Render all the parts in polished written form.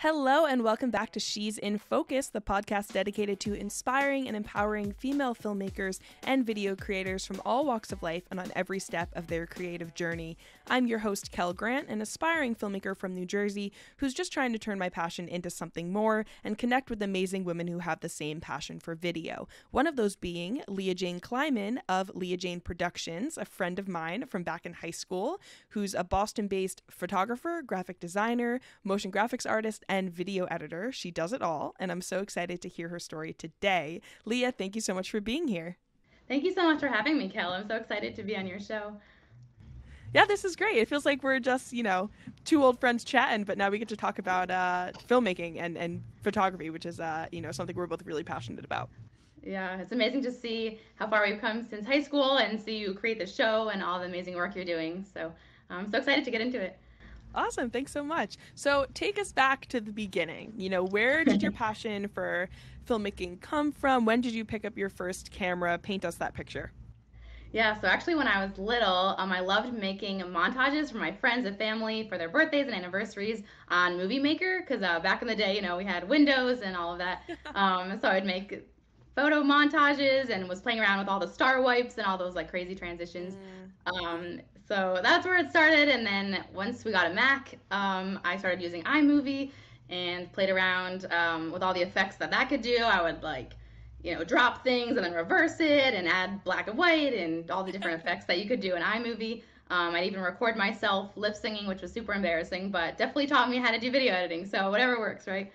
Hello and welcome back to She's in Focus, the podcast dedicated to inspiring and empowering female filmmakers and video creators from all walks of life and on every step of their creative journey. I'm your host, Kel Grant, an aspiring filmmaker from New Jersey who's just trying to turn my passion into something more and connect with amazing women who have the same passion for video. One of those being Leah Jayne Kleiman of Leah Jayne Productions, a friend of mine from back in high school, who's a Boston-based photographer, graphic designer, motion graphics artist, and video editor. She does it all, and I'm so excited to hear her story today. Leah, thank you so much for being here. Thank you so much for having me, Kel. I'm so excited to be on your show. Yeah, this is great. It feels like we're just, two old friends chatting, but now we get to talk about filmmaking and photography, which is, something we're both really passionate about. Yeah, it's amazing to see how far we've come since high school and see you create the show and all the amazing work you're doing. So I'm so excited to get into it. Awesome. Thanks so much. So take us back to the beginning. Where did your passion for filmmaking come from? When did you pick up your first camera? Paint us that picture. Yeah, so actually when I was little, I loved making montages for my friends and family for their birthdays and anniversaries on Movie Maker because back in the day, we had Windows and all of that. So I'd make photo montages and was playing around with all the star wipes and all those like crazy transitions. So that's where it started, and then once we got a Mac, I started using iMovie and played around with all the effects that could do. I would drop things and then reverse it and add black and white and all the different effects that you could do in iMovie. I'd even record myself lip singing, which was super embarrassing, but definitely taught me how to do video editing, so whatever works, right?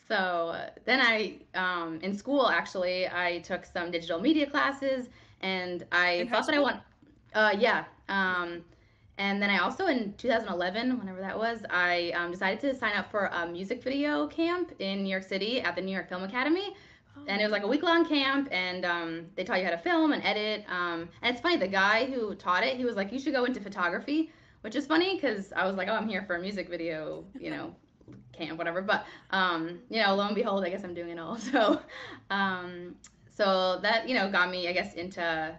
So then in school, actually, I took some digital media classes, and I thought that I want... And then I also, in 2011, whenever that was, I decided to sign up for a music video camp in New York City at the New York Film Academy. And it was like a week-long camp, and they taught you how to film and edit. And it's funny, the guy who taught it, he was like, you should go into photography, which is funny because I was like, oh, I'm here for a music video, camp, whatever. But, lo and behold, I guess I'm doing it all. So that, got me, I guess, into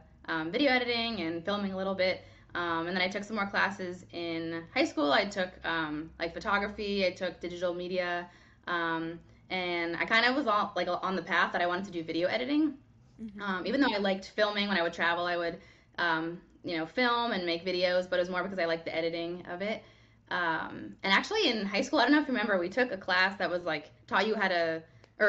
video editing and filming a little bit. And then I took some more classes in high school. I took photography, I took digital media, and I kind of was on the path that I wanted to do video editing. Even though I liked filming, when I would travel, I would film and make videos, but it was more because I liked the editing of it. And actually in high school, I don't know if you remember, we took a class that was taught you how to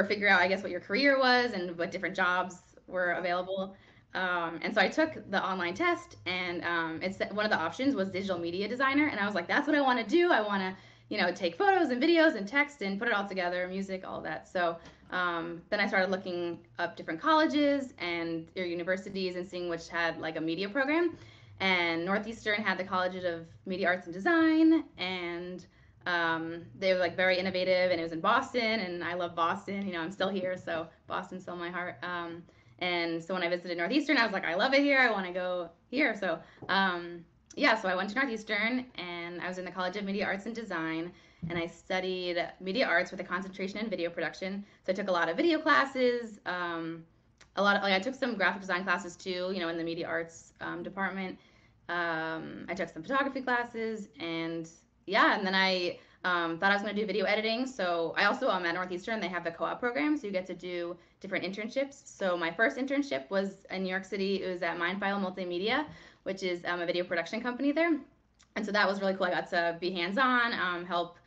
figure out, I guess, what your career was and what different jobs were available. And so I took the online test, and it's one of the options was digital media designer, and I was like, that's what I want to do. I want to, take photos and videos and text and put it all together, music, all that. So then I started looking up different colleges and their universities and seeing which had a media program. And Northeastern had the College of Media Arts and Design, and they were very innovative, and it was in Boston, and I love Boston. I'm still here, so Boston's still my heart. And so when I visited Northeastern, I was like, I love it here. I want to go here. So, so I went to Northeastern, and I was in the College of Media Arts and Design, and I studied media arts with a concentration in video production. So I took a lot of video classes, I took some graphic design classes too, in the media arts department. I took some photography classes, and then I thought I was going to do video editing. So I also, at Northeastern, they have the co-op program, so you get to do different internships. So my first internship was in New York City. It was at Mindfile Multimedia, which is a video production company there. And so that was really cool. I got to be hands-on, help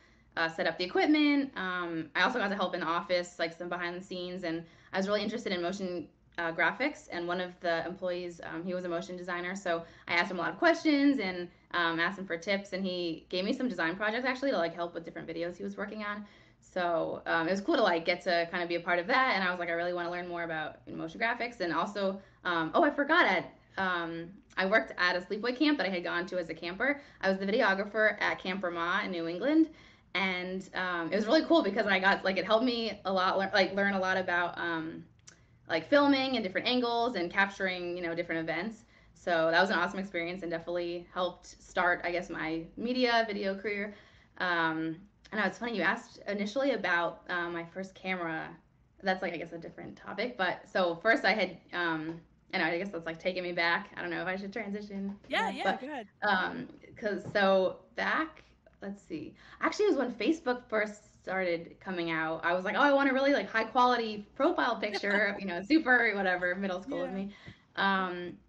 set up the equipment. I also got to help in the office, some behind the scenes. And I was really interested in motion graphics, and one of the employees, he was a motion designer. So I asked him a lot of questions and asked him for tips, and he gave me some design projects actually to help with different videos he was working on. So it was cool to get to kind of be a part of that, and I was like, I really want to learn more about motion graphics. And also, I forgot, I worked at a sleepaway camp that I had gone to as a camper. I was the videographer at Camp Vermont in New England, and it was really cool because I got it helped me a lot learn a lot about filming and different angles and capturing different events. So that was an awesome experience and definitely helped start, I guess, my media video career. I know it's funny, you asked initially about my first camera. That's I guess a different topic. But so first I had, and I guess that's like taking me back. I don't know if I should transition. Yeah, But go ahead. because so back, let's see. Actually, it was when Facebook first started coming out. I was like, oh, I want a really like high quality profile picture, super whatever, middle school of Yeah. me.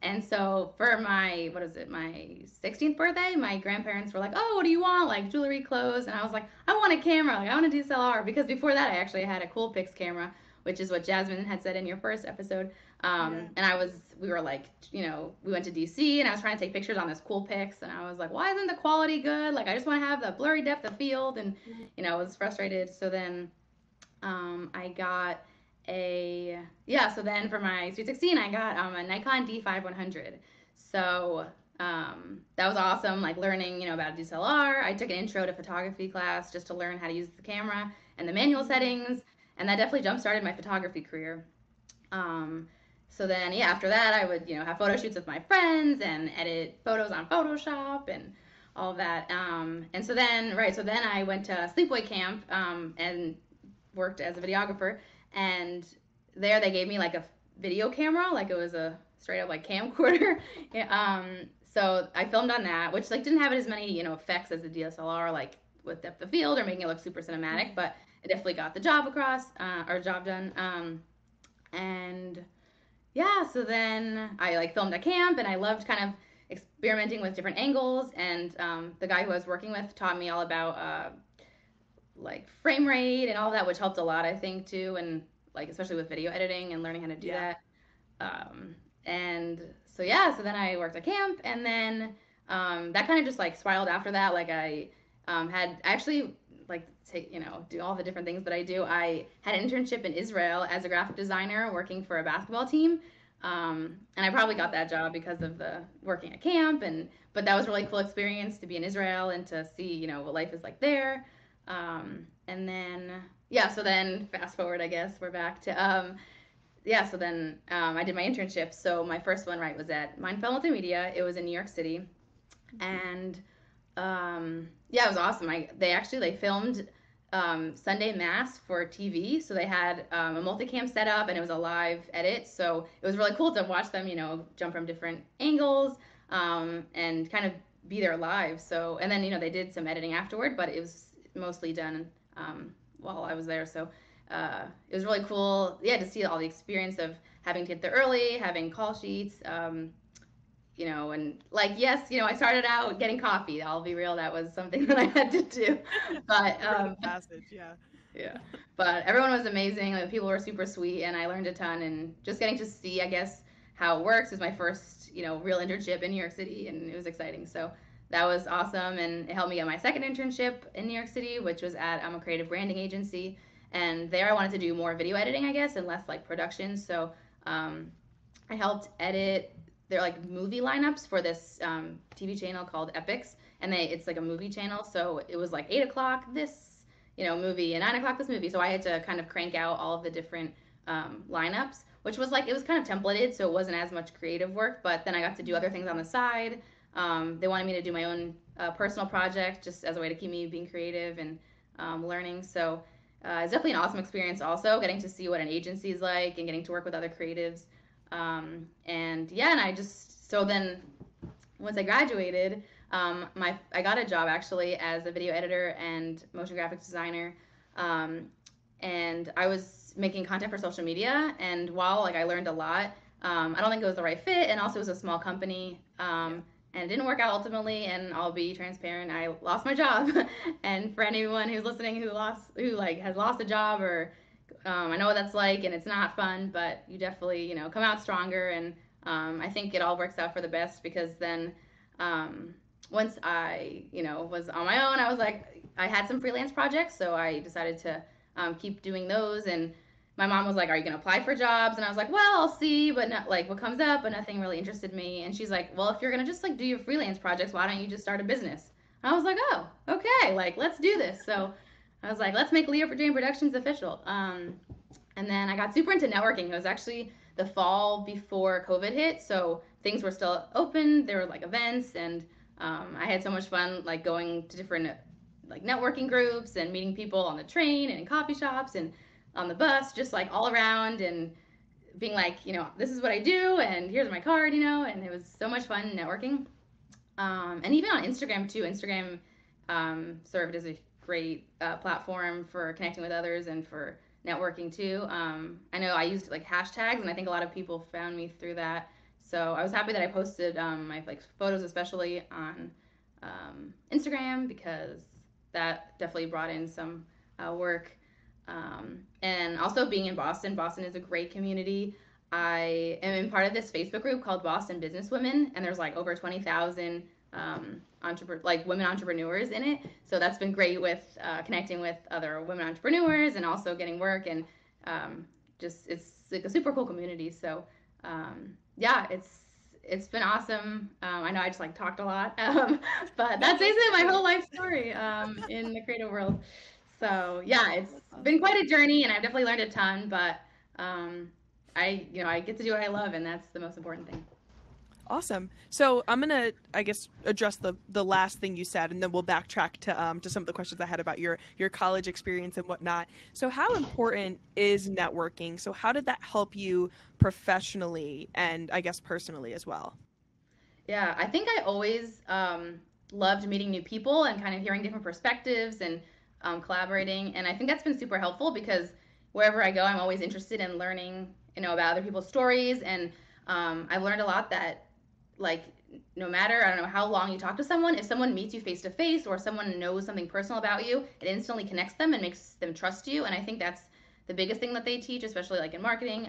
And so for my, what is it, my 16th birthday, my grandparents were like, oh, what do you want? Like jewelry, clothes. And I was like, I want a camera. Like, I want a DSLR. Because before that, I actually had a Coolpix camera, which is what Jasmine had said in your first episode. Yeah. And we were like, we went to DC and I was trying to take pictures on this Coolpix. And I was like, why isn't the quality good? Like, I just want to have the blurry depth of field. And, I was frustrated. So then I got so then for my Sweet 16, I got a Nikon D5100. So that was awesome, like learning, about DSLR. I took an intro to photography class just to learn how to use the camera and the manual settings, and that definitely jump-started my photography career. So then, after that, I would, have photo shoots with my friends and edit photos on Photoshop and all of that. And so then I went to sleepaway camp and worked as a videographer. And there they gave me like a video camera, like it was a straight up like camcorder. So I filmed on that, which like didn't have as many, effects as the DSLR, like with depth of field or making it look super cinematic, but it definitely got the job across, or job done. And so then I like filmed at camp, and I loved kind of experimenting with different angles. And the guy who I was working with taught me all about like frame rate and all that, which helped a lot, I think, too, and like especially with video editing and learning how to do that. And so then I worked at camp, and then that kind of just like spiraled after that. Like I actually like take do all the different things that I do. I had an internship in Israel as a graphic designer working for a basketball team. And I probably got that job because of the working at camp, but that was a really cool experience to be in Israel and to see what life is like there. And then so then fast forward, I guess we're back to so then I did my internship. So my first one was at Mindful Multimedia. It was in New York City, and it was awesome. They filmed Sunday Mass for TV, so they had a multicam set up, and it was a live edit. So it was really cool to watch them, jump from different angles and kind of be there live. So and then they did some editing afterward, but it was mostly done while I was there. So it was really cool, to see all the experience of having to get there early, having call sheets, and like, yes, I started out getting coffee. I'll be real, that was something that I had to do. But passage, but everyone was amazing. The people were super sweet, and I learned a ton. And just getting to see, I guess, how it works is my first, real internship in New York City, and it was exciting. So that was awesome, and it helped me get my second internship in New York City, which was at a creative branding agency. And there I wanted to do more video editing, I guess, and less like production. So I helped edit their like movie lineups for this TV channel called Epics, and it's like a movie channel. So it was like 8 o'clock this movie and 9 o'clock this movie. So I had to kind of crank out all of the different lineups, which was like, it was kind of templated, so it wasn't as much creative work. But then I got to do other things on the side. They wanted me to do my own personal project just as a way to keep me being creative and learning. So it's definitely an awesome experience also, getting to see what an agency is like and getting to work with other creatives. And so then once I graduated, I got a job actually as a video editor and motion graphics designer. And I was making content for social media. And while like I learned a lot, I don't think it was the right fit. And also it was a small company. And it didn't work out ultimately, and I'll be transparent, I lost my job. And for anyone who's listening who has lost a job, or I know what that's like, and it's not fun, but you definitely come out stronger. And I think it all works out for the best, because then once I was on my own, I was like, I had some freelance projects, so I decided to keep doing those. And my mom was like, are you going to apply for jobs? And I was like, well, I'll see, but not like what comes up, but nothing really interested me. And she's like, well, if you're going to just like do your freelance projects, why don't you just start a business? And I was like, oh, okay, like, let's do this. So I was like, let's make Leah Jayne Productions official. And then I got super into networking. It was actually the fall before COVID hit, so things were still open. There were like events, and I had so much fun like going to different like networking groups and meeting people on the train and in coffee shops and on the bus, just like all around. And being like, this is what I do, and here's my card, and it was so much fun networking. And even on Instagram too. Instagram served as a great platform for connecting with others and for networking too. I know I used like hashtags, and I think a lot of people found me through that. So I was happy that I posted my like photos, especially on Instagram, because that definitely brought in some work. And also being in Boston, Boston is a great community. I am in part of this Facebook group called Boston Businesswomen, and there's like over 20,000 women entrepreneurs in it. So that's been great with connecting with other women entrepreneurs and also getting work, and just it's like a super cool community. So yeah, it's been awesome. I know I just like talked a lot, but that's basically my whole life story in the creative world. So yeah, it's been quite a journey, and I've definitely learned a ton. But I get to do what I love, and that's the most important thing. Awesome. So I'm gonna, I guess, address the last thing you said, and then we'll backtrack to some of the questions I had about your college experience and whatnot. So how important is networking? So how did that help you professionally and I guess personally as well? Yeah, I think I always loved meeting new people and kind of hearing different perspectives and collaborating. And I think that's been super helpful because wherever I go, I'm always interested in learning, about other people's stories. And I've learned a lot that, like, no matter, I don't know, how long you talk to someone, if someone meets you face to face or someone knows something personal about you, it instantly connects them and makes them trust you. And I think that's the biggest thing that they teach, especially like in marketing,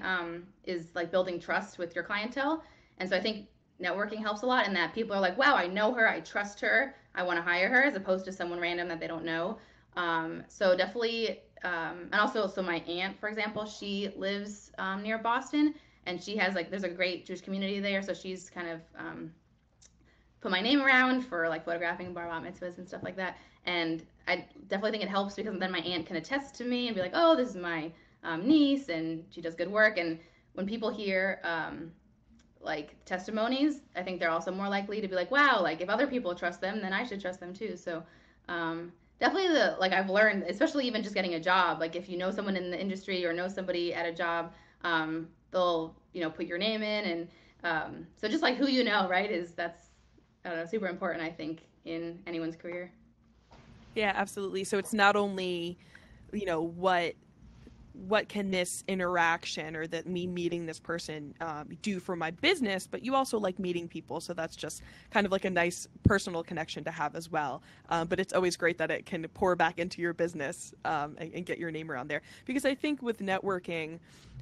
is like building trust with your clientele. And so I think networking helps a lot in that people are like, wow, I know her, I trust her, I want to hire her, as opposed to someone random that they don't know. So definitely, and also, so my aunt, for example, she lives near Boston, and she has like, there's a great Jewish community there, so she's kind of put my name around for like photographing bar mitzvahs and stuff like that. And I definitely think it helps because then my aunt can attest to me and be like, oh, this is my niece, and she does good work. And when people hear like testimonies, I think they're also more likely to be like, wow, like if other people trust them, then I should trust them too. So definitely I've learned, especially even just getting a job, like if you know someone in the industry or know somebody at a job, they'll, put your name in. And so just like who you know, right, that's, I don't know, super important, I think, in anyone's career. Yeah, absolutely. So it's not only, what can this interaction or that me meeting this person do for my business, but you also like meeting people. So that's just kind of like a nice personal connection to have as well. But it's always great that it can pour back into your business and get your name around there. Because I think with networking,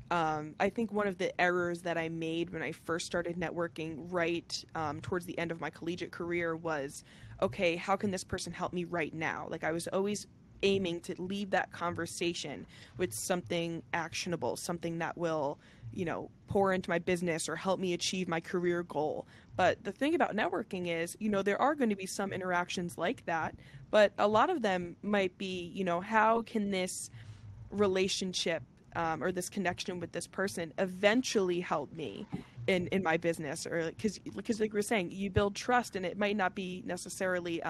I think one of the errors that I made when I first started networking right towards the end of my collegiate career was, okay, how can this person help me right now? Like I was always aiming to leave that conversation with something actionable, something that will, pour into my business or help me achieve my career goal. But the thing about networking is, there are going to be some interactions like that, but a lot of them might be, how can this relationship or this connection with this person eventually help me in my business, or because like we were saying, you build trust, and it might not be necessarily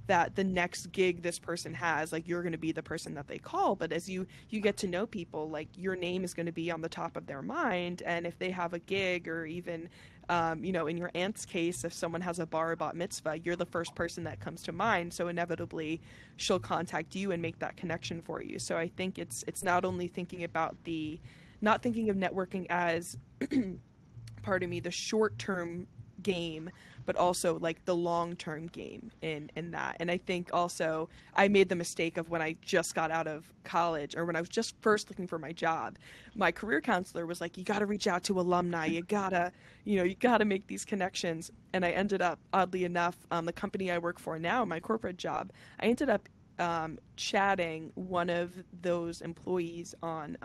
that the next gig this person has, like you're going to be the person that they call, but as you get to know people, like your name is going to be on the top of their mind, and if they have a gig, or even in your aunt's case, if someone has a bar bat mitzvah, you're the first person that comes to mind, so inevitably she'll contact you and make that connection for you. So I think it's not only thinking about not thinking of networking as pardon me, the short-term game, but also like the long-term game in that. And I think also I made the mistake of when I just got out of college, or when I was just first looking for my job, my career counselor was like, you got to reach out to alumni, you gotta make these connections. And I ended up, oddly enough, the company I work for now, my corporate job, I ended up chatting one of those employees on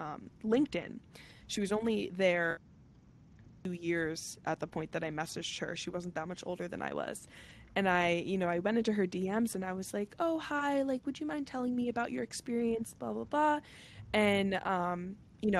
LinkedIn. She was only there 2 years at the point that I messaged her. She wasn't that much older than I was. And I went into her DMs and I was like, oh, hi, like, would you mind telling me about your experience, blah, blah, blah. And,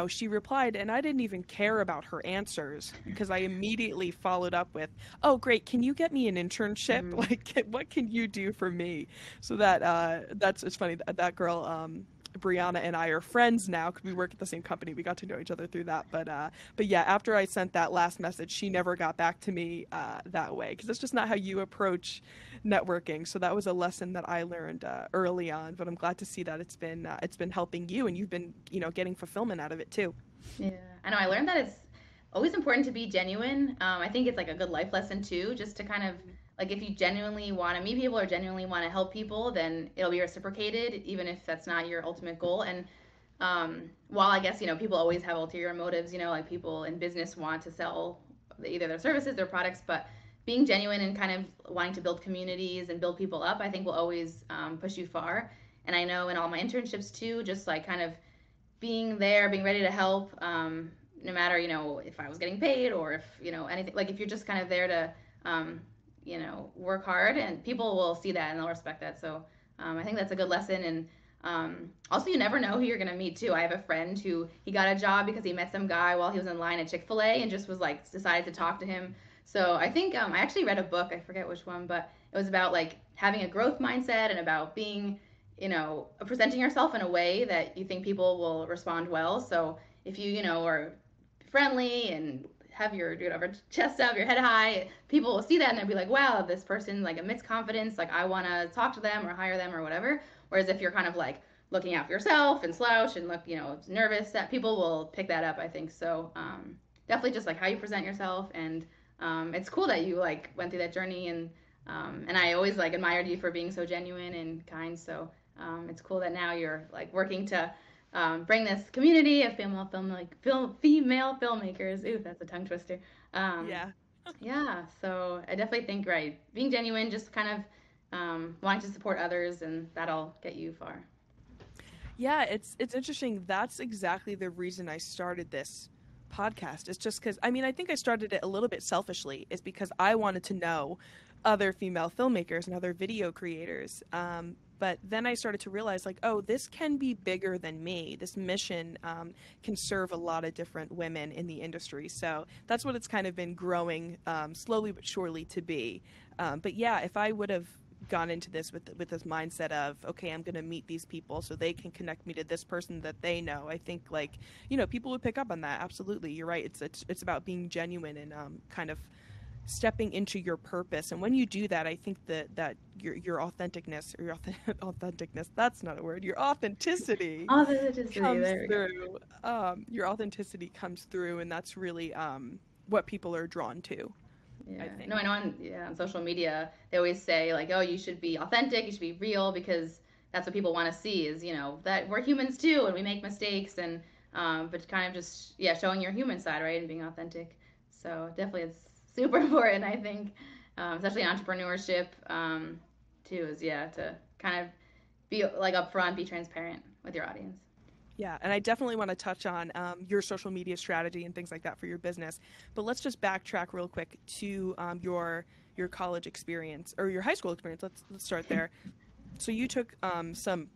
she replied, and I didn't even care about her answers because I immediately followed up with, oh, great, can you get me an internship? Like, what can you do for me? So it's funny that girl Brianna and I are friends now because we work at the same company. We got to know each other through that. But yeah, after I sent that last message, she never got back to me that way, because that's just not how you approach networking. So that was a lesson that I learned early on. But I'm glad to see that it's been helping you, and you've been, getting fulfillment out of it too. Yeah, I know. I learned that it's always important to be genuine. I think it's like a good life lesson too, just to kind of like if you genuinely want to meet people or genuinely want to help people, then it'll be reciprocated, even if that's not your ultimate goal. And while I guess people always have ulterior motives, like people in business want to sell either their services, their products, but being genuine and kind of wanting to build communities and build people up, I think will always push you far. And I know in all my internships too, just like kind of being there, being ready to help, no matter, if I was getting paid or if, anything, like if you're just kind of there to, work hard, and people will see that and they'll respect that. So I think that's a good lesson. And also, you never know who you're going to meet too. I have a friend who he got a job because he met some guy while he was in line at Chick-fil-A and just was like, decided to talk to him. So I think I actually read a book, I forget which one, but it was about like having a growth mindset and about being presenting yourself in a way that you think people will respond well. So if you, are friendly and have your chest up, your head high, people will see that and they'll be like, wow, this person like emits confidence, like I want to talk to them or hire them or whatever. Whereas if you're kind of like looking out for yourself and slouch and look, nervous, that people will pick that up, I think. So definitely just like how you present yourself. And it's cool that you like went through that journey, and I always like admired you for being so genuine and kind. So it's cool that now you're like working to bring this community of female filmmakers. Ooh, that's a tongue twister. Yeah. Yeah. So I definitely think being genuine, just kind of wanting to support others, and that'll get you far. Yeah, it's interesting. That's exactly the reason I started this podcast. It's just because, I think I started it a little bit selfishly, is because I wanted to know other female filmmakers and other video creators. But then I started to realize, like, oh, this can be bigger than me. This mission can serve a lot of different women in the industry. So that's what it's kind of been growing slowly but surely to be. But yeah, if I would have gone into this with this mindset of, okay, I'm going to meet these people so they can connect me to this person that they know, I think, like, people would pick up on that. Absolutely. You're right. It's about being genuine and kind of stepping into your purpose. And when you do that, I think that your authenticness, or your authenticness, that's not a word, your authenticity comes through. Your authenticity comes through, and that's really what people are drawn to. Yeah. I think. No, I know on social media, they always say like, oh, you should be authentic, you should be real, because that's what people want to see is, that we're humans too, and we make mistakes, and but kind of just, showing your human side, right, and being authentic. So definitely it's super important, I think, especially in entrepreneurship, too, is, to kind of be like upfront, be transparent with your audience. Yeah, and I definitely want to touch on your social media strategy and things like that for your business. But let's just backtrack real quick to your college experience, or your high school experience. Let's start there. So you took some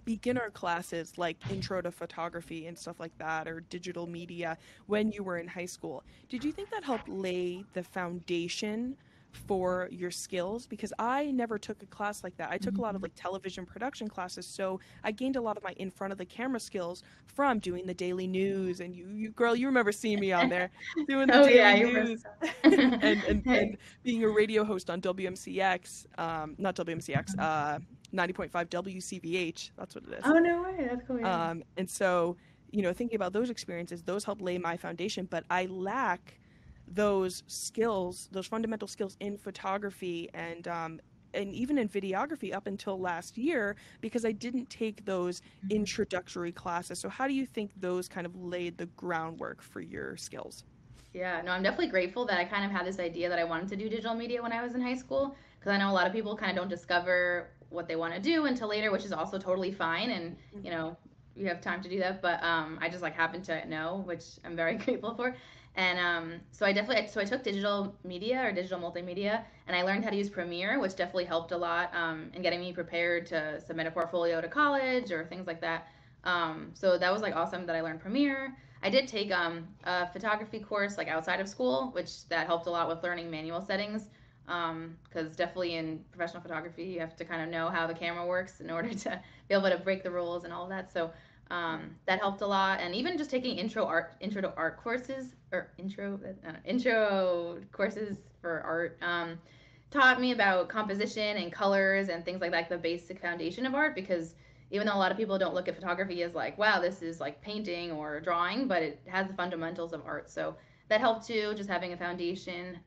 beginner classes like intro to photography and stuff like that, or digital media, when you were in high school. Did you think that helped lay the foundation for your skills? Because I never took a class like that. I took a lot of like television production classes, so I gained a lot of my in front of the camera skills from doing the daily news. And you girl, you remember seeing me on there doing the daily news and being a radio host on WMCX, not WMCX, 90.5 WCVH. That's what it is. Oh, no way. That's cool. Yeah. And so, thinking about those experiences, those helped lay my foundation, but I lack those skills, those fundamental skills in photography and even in videography up until last year, because I didn't take those introductory classes. So how do you think those kind of laid the groundwork for your skills? Yeah, no, I'm definitely grateful that I kind of had this idea that I wanted to do digital media when I was in high school, because I know a lot of people kind of don't discover what they want to do until later, which is also totally fine. And, you have time to do that. But I just like happen to know, which I'm very grateful for. And so I took digital media or digital multimedia, and I learned how to use Premiere, which definitely helped a lot in getting me prepared to submit a portfolio to college or things like that. So that was like awesome that I learned Premiere. I did take a photography course like outside of school, which that helped a lot with learning manual settings. Because definitely in professional photography, you have to kind of know how the camera works in order to be able to break the rules and all of that. So that helped a lot. And even just taking intro to art courses, or intro courses for art, taught me about composition and colors and things like the basic foundation of art. Because even though a lot of people don't look at photography as like, wow, this is like painting or drawing, but it has the fundamentals of art. So that helped too, just having a foundation.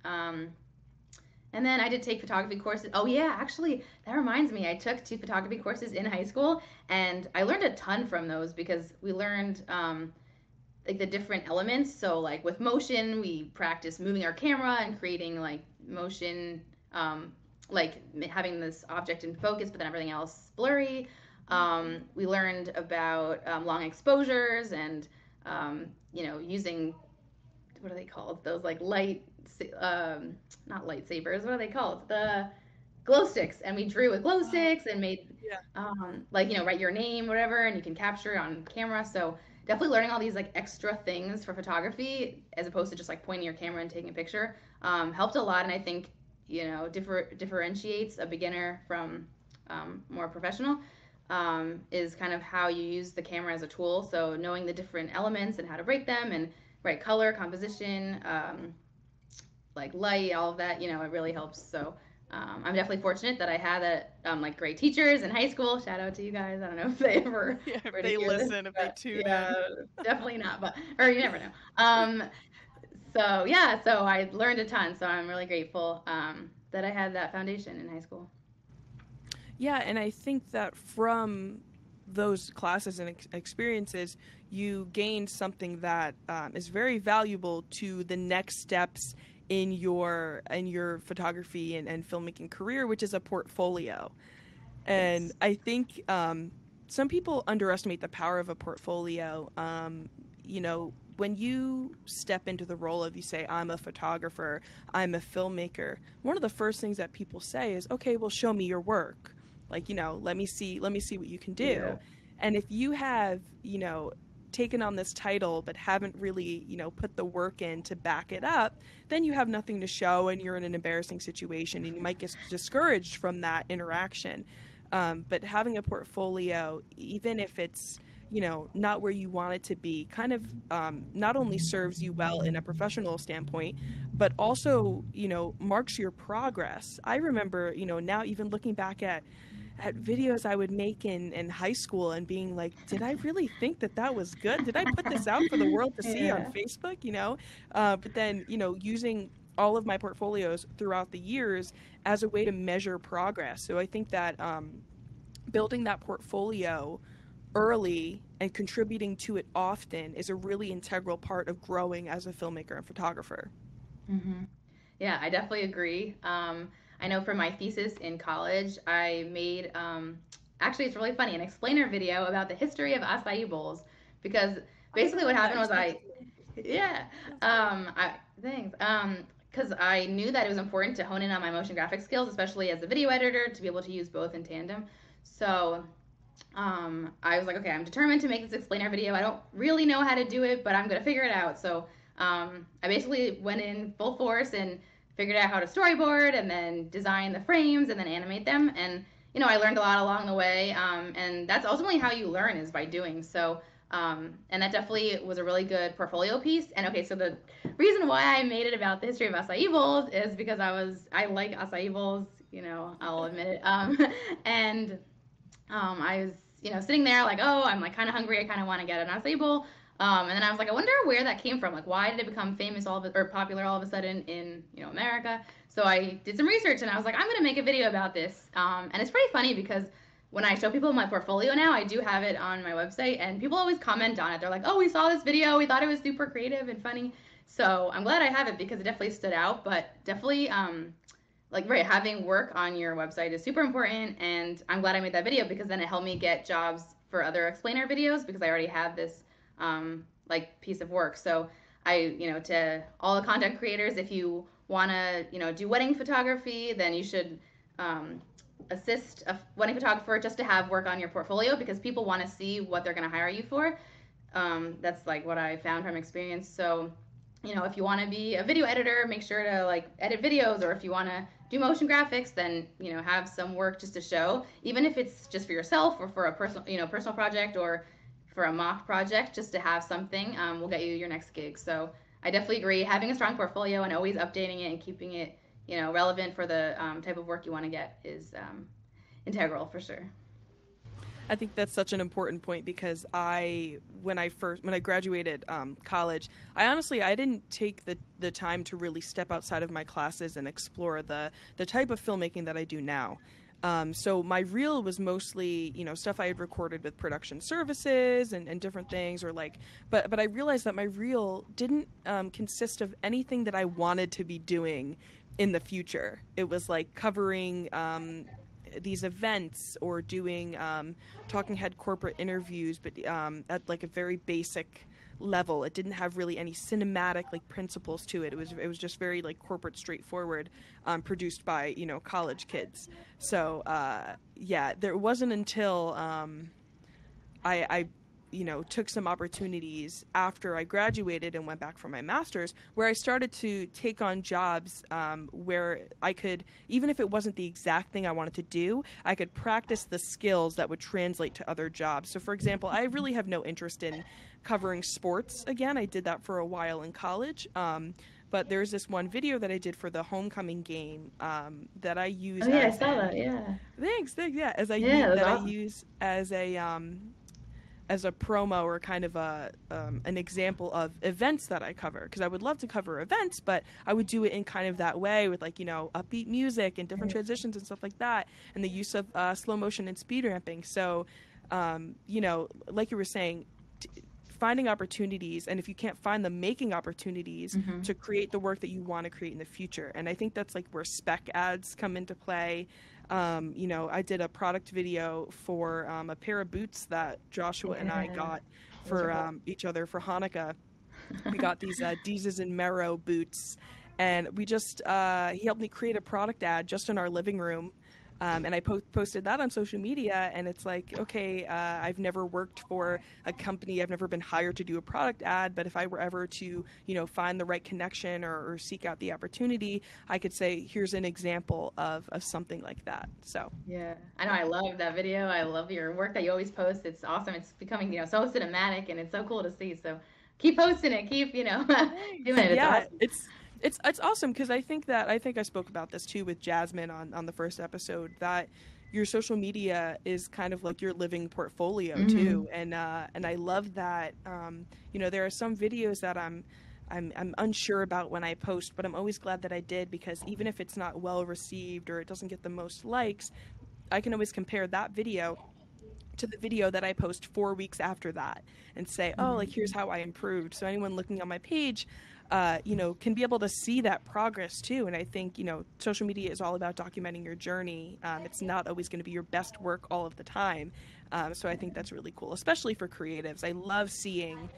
And then I did take photography courses. Oh yeah, actually, that reminds me. I took 2 photography courses in high school, and I learned a ton from those because we learned like the different elements. So like with motion, we practice moving our camera and creating like motion, like having this object in focus, but then everything else blurry. We learned about long exposures and using, what are they called? Those like not lightsabers. What are they called? The glow sticks. And we drew with glow sticks and made, write your name, whatever, and you can capture it on camera. So definitely learning all these like extra things for photography as opposed to just like pointing your camera and taking a picture helped a lot. And I think, differentiates a beginner from more professional. Is kind of how you use the camera as a tool. So knowing the different elements and how to break them and right color, composition, like light, all of that, it really helps. So I'm definitely fortunate that I had that like great teachers in high school. Shout out to you guys. I don't know if they ever if they listen, if they tune in. Definitely not, but or you never know. So yeah, so I learned a ton. So I'm really grateful that I had that foundation in high school. Yeah, and I think that from those classes and experiences, you gained something that is very valuable to the next steps in your photography and filmmaking career, which is a portfolio. And I think some people underestimate the power of a portfolio. When you step into the role of, you say, I'm a photographer, I'm a filmmaker, one of the first things that people say is, okay, well, show me your work. Like, let me see what you can do. Yeah. And if you have, taken on this title but haven't really, put the work in to back it up, then you have nothing to show and you're in an embarrassing situation and you might get discouraged from that interaction. But having a portfolio, even if it's, not where you want it to be, kind of not only serves you well in a professional standpoint, but also, marks your progress. I remember, now even looking back at videos I would make in high school and being like, did I really think that was good? Did I put this out for the world to see on Facebook, But then, using all of my portfolios throughout the years as a way to measure progress. So I think that building that portfolio early and contributing to it often is a really integral part of growing as a filmmaker and photographer. Mm-hmm. Yeah, I definitely agree. I know for my thesis in college, I made, actually it's really funny, an explainer video about the history of acai bowls, because basically what happened was because I knew that it was important to hone in on my motion graphic skills, especially as a video editor, to be able to use both in tandem. So I was like, okay, I'm determined to make this explainer video. I don't really know how to do it, but I'm going to figure it out. So I basically went in full force and figured out how to storyboard and then design the frames and then animate them. And, I learned a lot along the way. And that's ultimately how you learn, is by doing. So, and that definitely was a really good portfolio piece. And okay, so the reason why I made it about the history of acai bowls is because I like acai bowls, I'll admit it. And I was, sitting there like, oh, I'm like kind of hungry. I kind of want to get an acai bowl. And then I was like, I wonder where that came from. Like, why did it become famous or popular all of a sudden in, America? So I did some research and I was like, I'm going to make a video about this. And it's pretty funny because when I show people my portfolio now, I do have it on my website and people always comment on it. They're like, oh, we saw this video. We thought it was super creative and funny. So I'm glad I have it because it definitely stood out, but definitely, having work on your website is super important. And I'm glad I made that video because then it helped me get jobs for other explainer videos because I already had this piece of work. So to all the content creators, if you want to, do wedding photography, then you should assist a wedding photographer just to have work on your portfolio because people want to see what they're going to hire you for. That's like what I found from experience. So, if you want to be a video editor, make sure to edit videos, or if you want to do motion graphics, then, have some work just to show, even if it's just for yourself or for a personal project or for a mock project, just to have something will get you your next gig. So I definitely agree. Having a strong portfolio and always updating it and keeping it, relevant for the type of work you want to get is integral for sure. I think that's such an important point because when I graduated college, I didn't take the time to really step outside of my classes and explore the type of filmmaking that I do now. So my reel was mostly, stuff I had recorded with production services and different things, but I realized that my reel didn't consist of anything that I wanted to be doing in the future. It was like covering these events or doing talking head corporate interviews, but at like a very basic level. It didn't have really any cinematic principles to it. It was just very corporate, straightforward, produced by college kids. So there wasn't until I took some opportunities after I graduated and went back for my master's, where I started to take on jobs where I could, even if it wasn't the exact thing I wanted to do, I could practice the skills that would translate to other jobs. So for example, I really have no interest in covering sports again. I did that for a while in college. But there's this one video that I did for the homecoming game that I use. Oh yeah, I saw that. Yeah. Thanks. Yeah, I use as a promo or kind of an example of events that I cover, because I would love to cover events, but I would do it in kind of that way with upbeat music and different transitions and stuff like that, and the use of slow motion and speed ramping. So, like you were saying, finding opportunities, and if you can't find them, making opportunities to create the work that you want to create in the future. And I think that's where spec ads come into play. I did a product video for a pair of boots that Joshua and I got for each other for Hanukkah. We got these Deezes and Mero boots, and we just he helped me create a product ad just in our living room. And I posted that on social media, and it's okay, I've never worked for a company. I've never been hired to do a product ad, but if I were ever to, find the right connection or seek out the opportunity, I could say, here's an example of something like that. So yeah, I know. I love that video. I love your work that you always post. It's awesome. It's becoming, so cinematic, and it's so cool to see. So keep posting it. Keep, doing it. It's awesome. It's awesome, because I think I spoke about this too with Jasmine on the first episode, that your social media is kind of like your living portfolio too, and I love that. There are some videos that I'm unsure about when I post, but I'm always glad that I did, because even if it's not well received or it doesn't get the most likes, I can always compare that video to the video that I post 4 weeks after that and say, oh, here's how I improved. So anyone looking on my page can be able to see that progress too. And I think, social media is all about documenting your journey. It's not always going to be your best work all of the time. So I think that's really cool, especially for creatives. I love seeing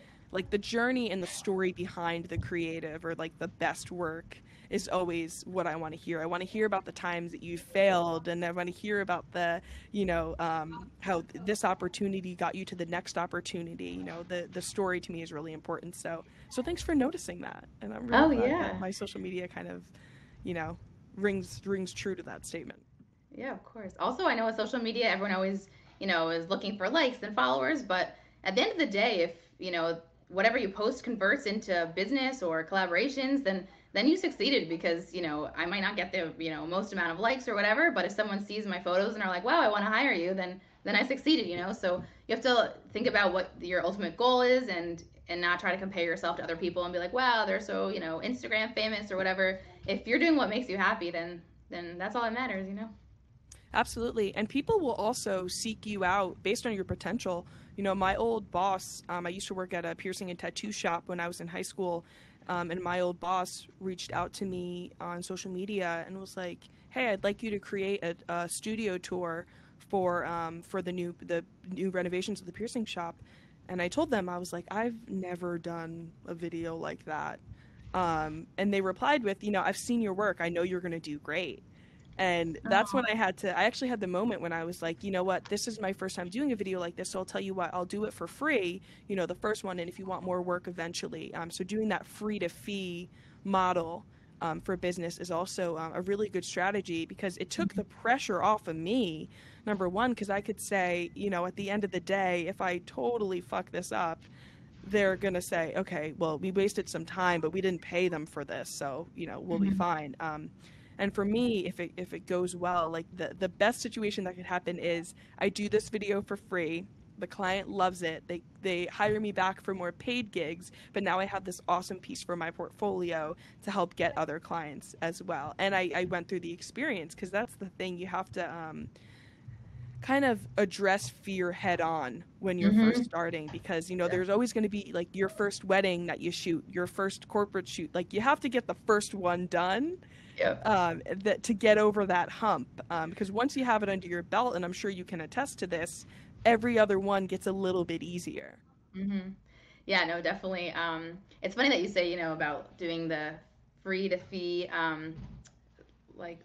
the journey and the story behind the creative, or the best work is always what I want to hear. I want to hear about the times that you failed, and I want to hear about the, how this opportunity got you to the next opportunity. The story to me is really important. So thanks for noticing that. And I'm really glad that my social media kind of, rings true to that statement. Yeah, of course. Also, I know with social media, everyone always, is looking for likes and followers, but at the end of the day, if, whatever you post converts into business or collaborations, then you succeeded, because, I might not get the, most amount of likes or whatever, but if someone sees my photos and are like, wow, I want to hire you, then I succeeded, So you have to think about what your ultimate goal is, and not try to compare yourself to other people and be like, wow, they're so, Instagram famous or whatever. If you're doing what makes you happy, then that's all that matters, Absolutely. And people will also seek you out based on your potential. My old boss, I used to work at a piercing and tattoo shop when I was in high school. And my old boss reached out to me on social media and was like, hey, I'd like you to create a studio tour for the new renovations of the piercing shop. And I told them, I was like, I've never done a video like that. And they replied with, I've seen your work. I know you're going to do great. And that's when I actually had the moment when I was like, you know what, this is my first time doing a video like this, so I'll tell you what, I'll do it for free, the first one, and if you want more work eventually. So doing that free to fee model for business is also a really good strategy, because it took the pressure off of me, number one, because I could say, you know, at the end of the day, if I totally fuck this up, they're going to say, okay, well, we wasted some time, but we didn't pay them for this. So, you know, we'll be fine. And for me, if it goes well, like the best situation that could happen is I do this video for free. The client loves it. They hire me back for more paid gigs, but now I have this awesome piece for my portfolio to help get other clients as well. And I went through the experience, because that's the thing. You have to kind of address fear head on when you're first starting, because, you know, there's always going to be like your first wedding that you shoot, your first corporate shoot. Like, you have to get the first one done. That to get over that hump, because once you have it under your belt, and I'm sure you can attest to this, every other one gets a little bit easier. Yeah, no, definitely. It's funny that you say, you know, about doing the free to fee like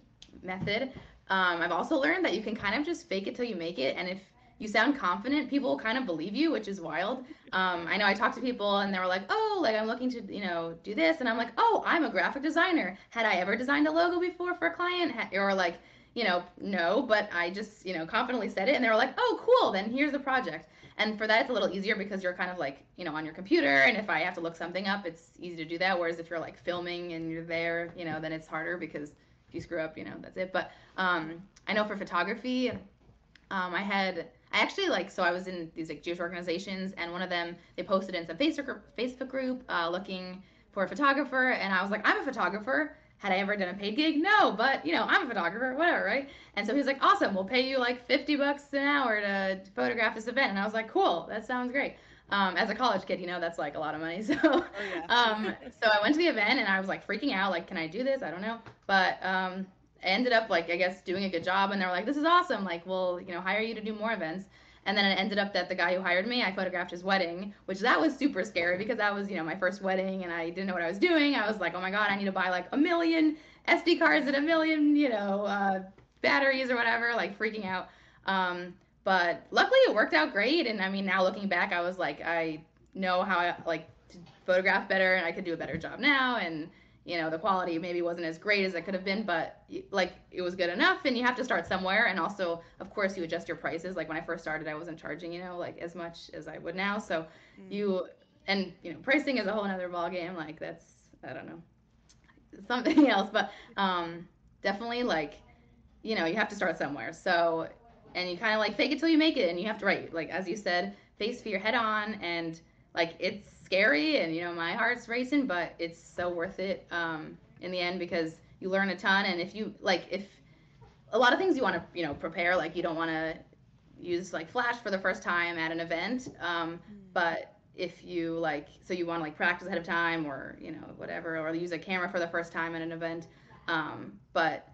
method. I've also learned that you can kind of just fake it till you make it, and if you sound confident, people will kind of believe you, which is wild. I know I talked to people and they were like, oh, like I'm looking to, you know, do this. And I'm like, oh, I'm a graphic designer. Had I ever designed a logo before for a client? Or like, you know, no, but I just, you know, confidently said it. And they were like, oh, cool, then here's the project. And for that, it's a little easier because you're kind of like, you know, on your computer. And if I have to look something up, it's easy to do that. Whereas if you're like filming and you're there, you know, then it's harder, because if you screw up, you know, that's it. But I know for photography, I actually so I was in these like Jewish organizations, and one of them, they posted in some Facebook group looking for a photographer, and I was like, I'm a photographer. Had I ever done a paid gig? No, but you know, I'm a photographer, whatever, right? And so he was like, awesome, we'll pay you like $50 an hour to photograph this event. And I was like, cool, that sounds great. As a college kid, you know, that's like a lot of money. So, so I went to the event and I was like freaking out, like, can I do this? I don't know. But I ended up like, I guess, doing a good job, and they were like, this is awesome. Like, we'll, you know, hire you to do more events. And then it ended up that the guy who hired me, I photographed his wedding, which that was super scary because that was, you know, my first wedding and I didn't know what I was doing. I was like, oh my God, I need to buy like 1 million SD cards and 1 million, you know, batteries or whatever, like freaking out. But luckily it worked out great. And I mean, now looking back, I was like, I know how I like to photograph better and I could do a better job now. And, you know, the quality maybe wasn't as great as it could have been, but like it was good enough. And you have to start somewhere. And also, of course, you adjust your prices. Like when I first started, I wasn't charging, you know, like as much as I would now. So you know, pricing is a whole nother ballgame. Like that's, I don't know, something else, but definitely like, you know, you have to start somewhere. So, and you kind of like fake it till you make it, and you have to write, like, as you said, face fear head on, and like, it's scary and, you know, my heart's racing, but it's so worth it in the end, because you learn a ton. And if you like, if a lot of things you want to, you know, prepare, like you don't want to use like Flash for the first time at an event, but if you like, so you want to like practice ahead of time, or, you know, whatever, or use a camera for the first time at an event, but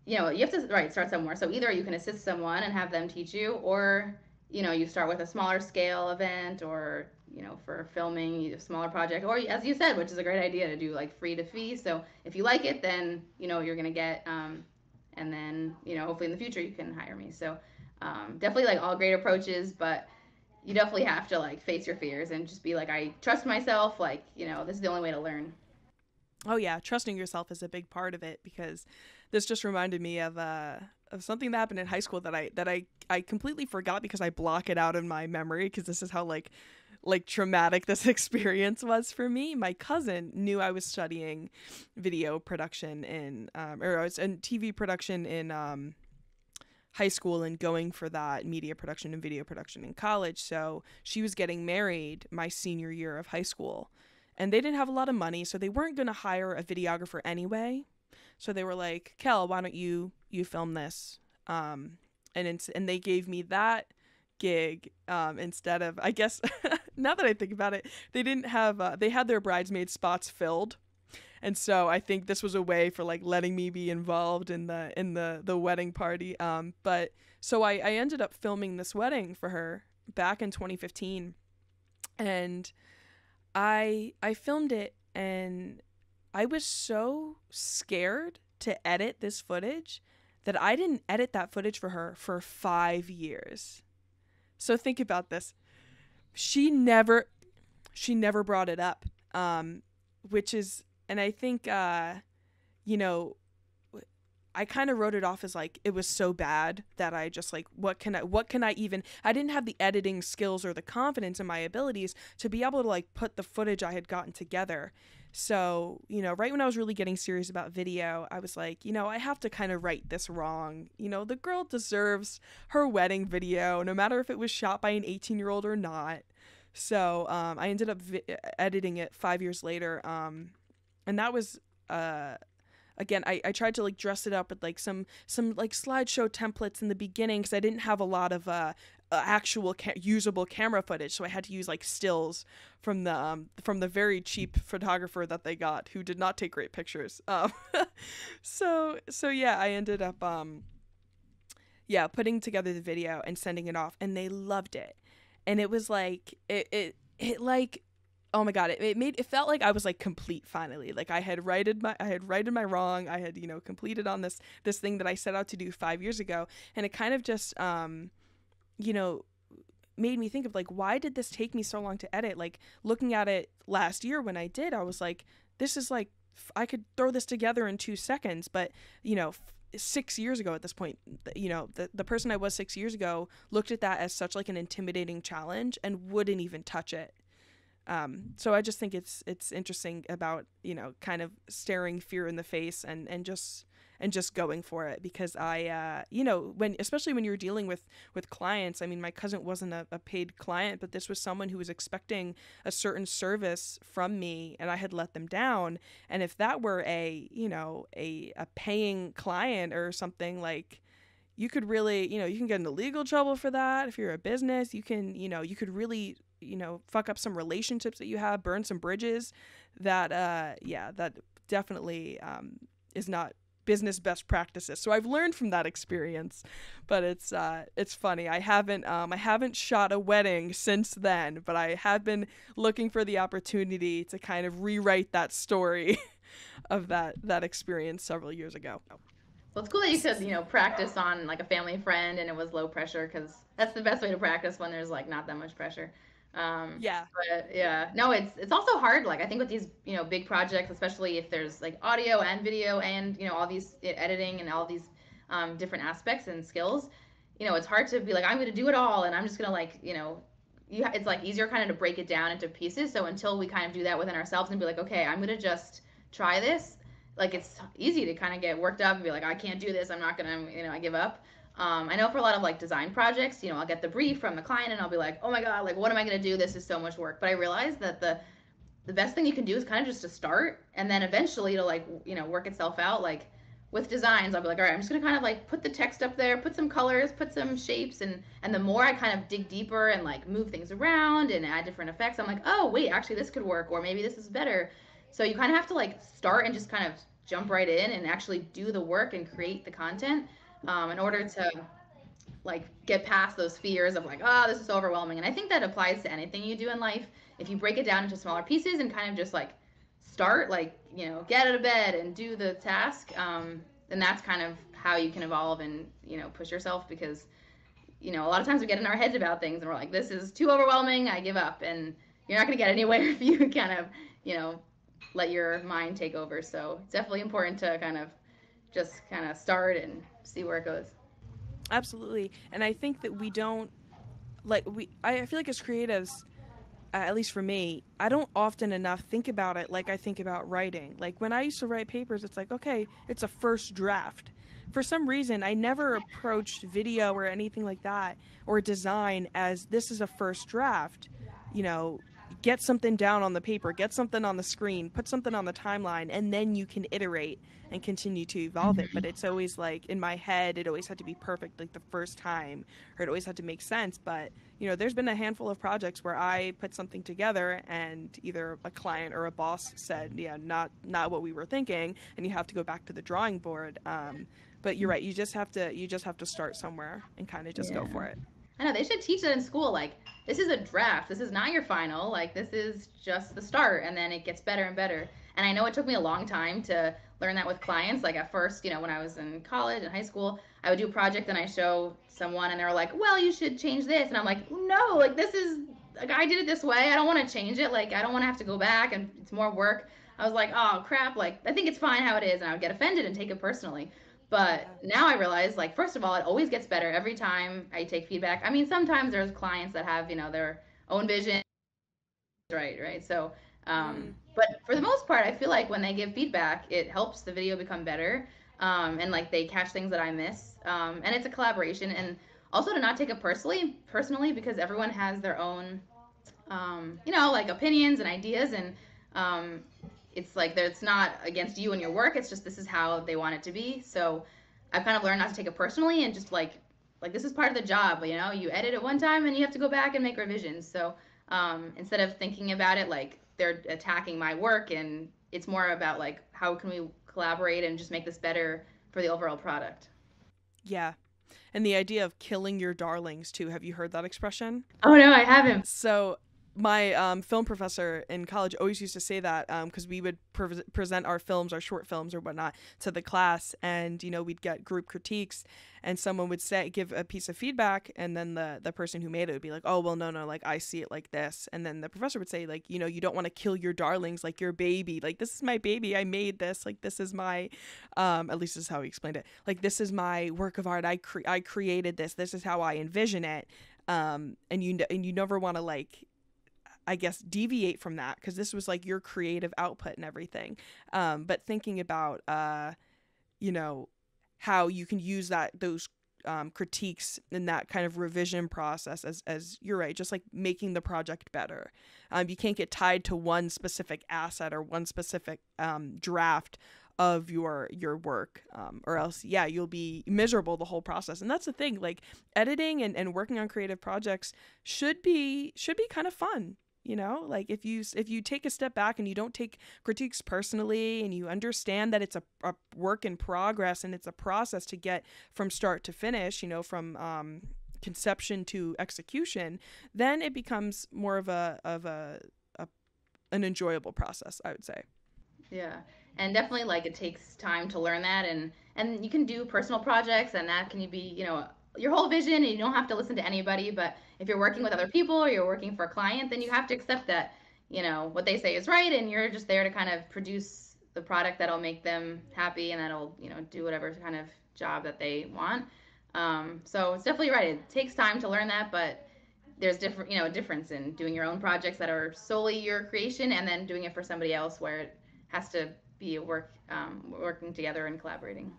you know, you have to start somewhere. So either you can assist someone and have them teach you, or, you know, you start with a smaller scale event, or, you know, for filming, you have a smaller project, or as you said, which is a great idea, to do like free to fee. So if you like it, then, you know, you're going to get, and then, you know, hopefully in the future you can hire me. So definitely like all great approaches, but you definitely have to like face your fears and just be like, I trust myself. Like, you know, this is the only way to learn. Oh yeah, trusting yourself is a big part of it, because this just reminded me of something that happened in high school that I completely forgot, because I block it out in my memory, because this is how like traumatic this experience was for me. My cousin knew I was studying video production or I was in TV production in high school and going for that media production and video production in college. So she was getting married my senior year of high school. And they didn't have a lot of money, so they weren't going to hire a videographer anyway. So they were like, Kel, why don't you film this? And they gave me that gig instead of, I guess, now that I think about it, they didn't have, they had their bridesmaid spots filled. And so I think this was a way for like letting me be involved in the wedding party. But so I ended up filming this wedding for her back in 2015. And I filmed it, and I was so scared to edit this footage that I didn't edit that footage for her for 5 years. So think about this. She never brought it up, which is, and I think you know, I kind of wrote it off as like it was so bad that I just like what can I even, I didn't have the editing skills or the confidence in my abilities to be able to like put the footage I had gotten together. So, you know, right when I was really getting serious about video, I was like, you know, I have to kind of right this wrong. You know, the girl deserves her wedding video, no matter if it was shot by an 18-year-old or not. So I ended up editing it 5 years later. And that was again, I tried to like dress it up with like some like slideshow templates in the beginning because I didn't have a lot of actual usable camera footage, so I had to use like stills from the very cheap photographer that they got, who did not take great pictures. So yeah, I ended up putting together the video and sending it off, and they loved it, and it was like it like, oh my God, it felt like I was like complete finally. Like I had righted my wrong. I had, you know, completed on this thing that I set out to do 5 years ago. And it kind of just, you know, made me think of like, why did this take me so long to edit? Like looking at it last year when I did, I was like, this is like, I could throw this together in 2 seconds. But, you know, 6 years ago at this point, you know, the person I was 6 years ago looked at that as such like an intimidating challenge and wouldn't even touch it. So I just think it's interesting about, you know, kind of staring fear in the face and just going for it, because I, you know, especially when you're dealing with clients, I mean, my cousin wasn't a paid client, but this was someone who was expecting a certain service from me, and I had let them down. And if that were a paying client or something, like, you could really, you know, you can get into legal trouble for that. If you're a business, you can, you know, you could really, you know, fuck up some relationships that you have, burn some bridges. That that definitely is not business best practices. So I've learned from that experience, but it's funny. I haven't shot a wedding since then, but I have been looking for the opportunity to kind of rewrite that story of that experience several years ago. Well, it's cool that you could, you know, practice on like a family friend and it was low pressure, because that's the best way to practice when there's like not that much pressure. Yeah. But yeah, no, it's also hard. Like I think with these, you know, big projects, especially if there's like audio and video and, you know, all these editing and all these different aspects and skills, you know, it's hard to be like, I'm going to do it all and I'm just going to like, you know, it's like easier kind of to break it down into pieces. So until we kind of do that within ourselves and be like, okay, I'm going to just try this. Like it's easy to kind of get worked up and be like, I can't do this. I'm not going to, you know, I give up. I know for a lot of like design projects, you know, I'll get the brief from the client and I'll be like, oh my God, like what am I going to do? This is so much work. But I realized that the best thing you can do is kind of just to start, and then eventually it'll like, you know, work itself out. Like with designs, I'll be like, all right, I'm just going to kind of like put the text up there, put some colors, put some shapes. And the more I kind of dig deeper and like move things around and add different effects, I'm like, oh wait, actually this could work, or maybe this is better. So you kind of have to like start and just kind of jump right in and actually do the work and create the content in order to like get past those fears of like, oh, this is so overwhelming. And I think that applies to anything you do in life. If you break it down into smaller pieces and kind of just like start, like, you know, get out of bed and do the task, then that's kind of how you can evolve and, you know, push yourself. Because, you know, a lot of times we get in our heads about things and we're like, this is too overwhelming, I give up. And you're not going to get anywhere if you kind of, you know, let your mind take over. So it's definitely important to kind of just kind of start and see where it goes. Absolutely. And I think that we don't, like, I feel like as creatives, at least for me, I don't often enough think about it like I think about writing. Like when I used to write papers, it's like, okay, it's a first draft. For some reason, I never approached video or anything like that, or design, as this is a first draft. You know, get something down on the paper, get something on the screen, put something on the timeline, and then you can iterate and continue to evolve it. But it's always like, in my head, it always had to be perfect like the first time, or it always had to make sense. But, you know, there's been a handful of projects where I put something together and either a client or a boss said, yeah, not what we were thinking, and you have to go back to the drawing board. But you're right, you just have to start somewhere and kind of just go for it. I know, they should teach that in school. Like, this is a draft. This is not your final. Like, this is just the start, and then it gets better and better. And I know it took me a long time to learn that with clients. Like, at first, you know, when I was in college and high school, I would do a project and I show someone and they were like, well, you should change this. And I'm like, no, like, this is, like, I did it this way. I don't want to change it. Like, I don't want to have to go back and it's more work. I was like, oh crap, like I think it's fine how it is, and I would get offended and take it personally. But now I realize, like, first of all, it always gets better every time I take feedback. I mean, sometimes there's clients that have, their own vision, right? So, but for the most part, I feel like when they give feedback, it helps the video become better, and like they catch things that I miss, and it's a collaboration, and also to not take it personally, because everyone has their own, like opinions and ideas, and it's like it's not against you and your work. It's just this is how they want it to be. So I've kind of learned not to take it personally and just like this is part of the job. You edit it one time and you have to go back and make revisions. So instead of thinking about it like they're attacking my work, and it's more about like how can we collaborate and just make this better for the overall product. Yeah. And the idea of killing your darlings too. Have you heard that expression? Oh no, I haven't. So my film professor in college always used to say that because we would present our short films or whatnot to the class, and we'd get group critiques, and someone would give a piece of feedback, and then the person who made it would be like, oh well, no, like I see it like this, and then the professor would say like, you don't want to kill your darlings, like your baby, like this is my baby, I made this, like this is my at least this is how he explained it, like this is my work of art, I created this is how I envision it, and you never want to like, I guess, deviate from that, because this was like your creative output and everything. But thinking about, how you can use those critiques in that kind of revision process as you're right, just like making the project better. You can't get tied to one specific asset or one specific draft of your work, or else you'll be miserable the whole process. And that's the thing, like editing and working on creative projects should be kind of fun. Like if you take a step back and you don't take critiques personally, and you understand that it's a work in progress and it's a process to get from start to finish, from conception to execution, then it becomes more of an enjoyable process, I would say. Yeah. And definitely like it takes time to learn that, and you can do personal projects, and that can be, your whole vision, and you don't have to listen to anybody. But if you're working with other people or you're working for a client, then you have to accept that, what they say is right, and you're just there to kind of produce the product that'll make them happy, and that'll, do whatever kind of job that they want. So it's definitely right. It takes time to learn that, but there's different, a difference in doing your own projects that are solely your creation, and then doing it for somebody else where it has to be working together and collaborating.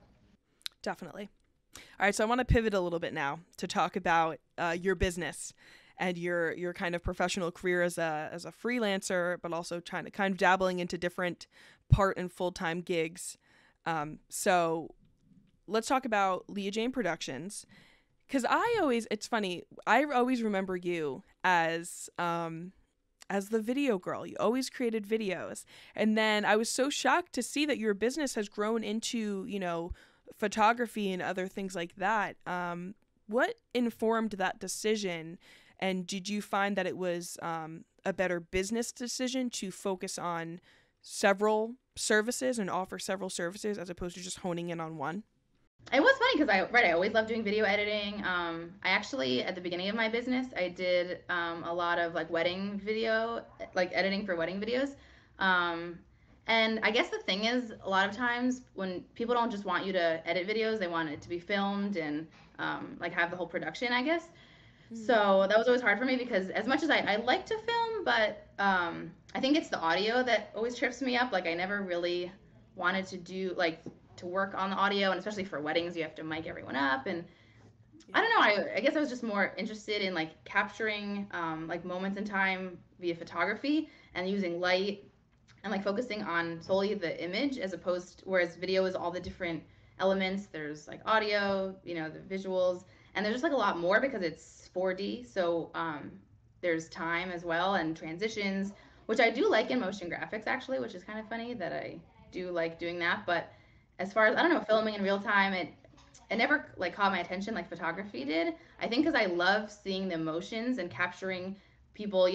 Definitely. All right, so I want to pivot a little bit now to talk about your business and your kind of professional career as a freelancer, but also trying to kind of dabbling into different part and full-time gigs. So let's talk about Leah Jayne Productions, because it's funny, I always remember you as the video girl. You always created videos, and then I was so shocked to see that your business has grown into photography and other things like that. What informed that decision, and did you find that it was a better business decision to focus on several services and offer several services as opposed to just honing in on one? It was funny because I always loved doing video editing. I actually, at the beginning of my business, I did a lot of like wedding video, like editing for wedding videos. And I guess the thing is, a lot of times when people don't just want you to edit videos, they want it to be filmed and like have the whole production, I guess. So that was always hard for me, because as much as I like to film, but I think it's the audio that always trips me up. Like I never really wanted to do to work on the audio, and especially for weddings, you have to mic everyone up, and I don't know. I guess I was just more interested in like capturing like moments in time via photography and using light and like focusing on solely the image, as opposed whereas video is all the different elements. There's like audio, the visuals, and there's just like a lot more because it's 4D. So there's time as well and transitions, which I do like in motion graphics actually, which is kind of funny that I do like doing that. But as far as, I don't know, filming in real time, it never like caught my attention like photography did. I think because I love seeing the emotions and capturing people,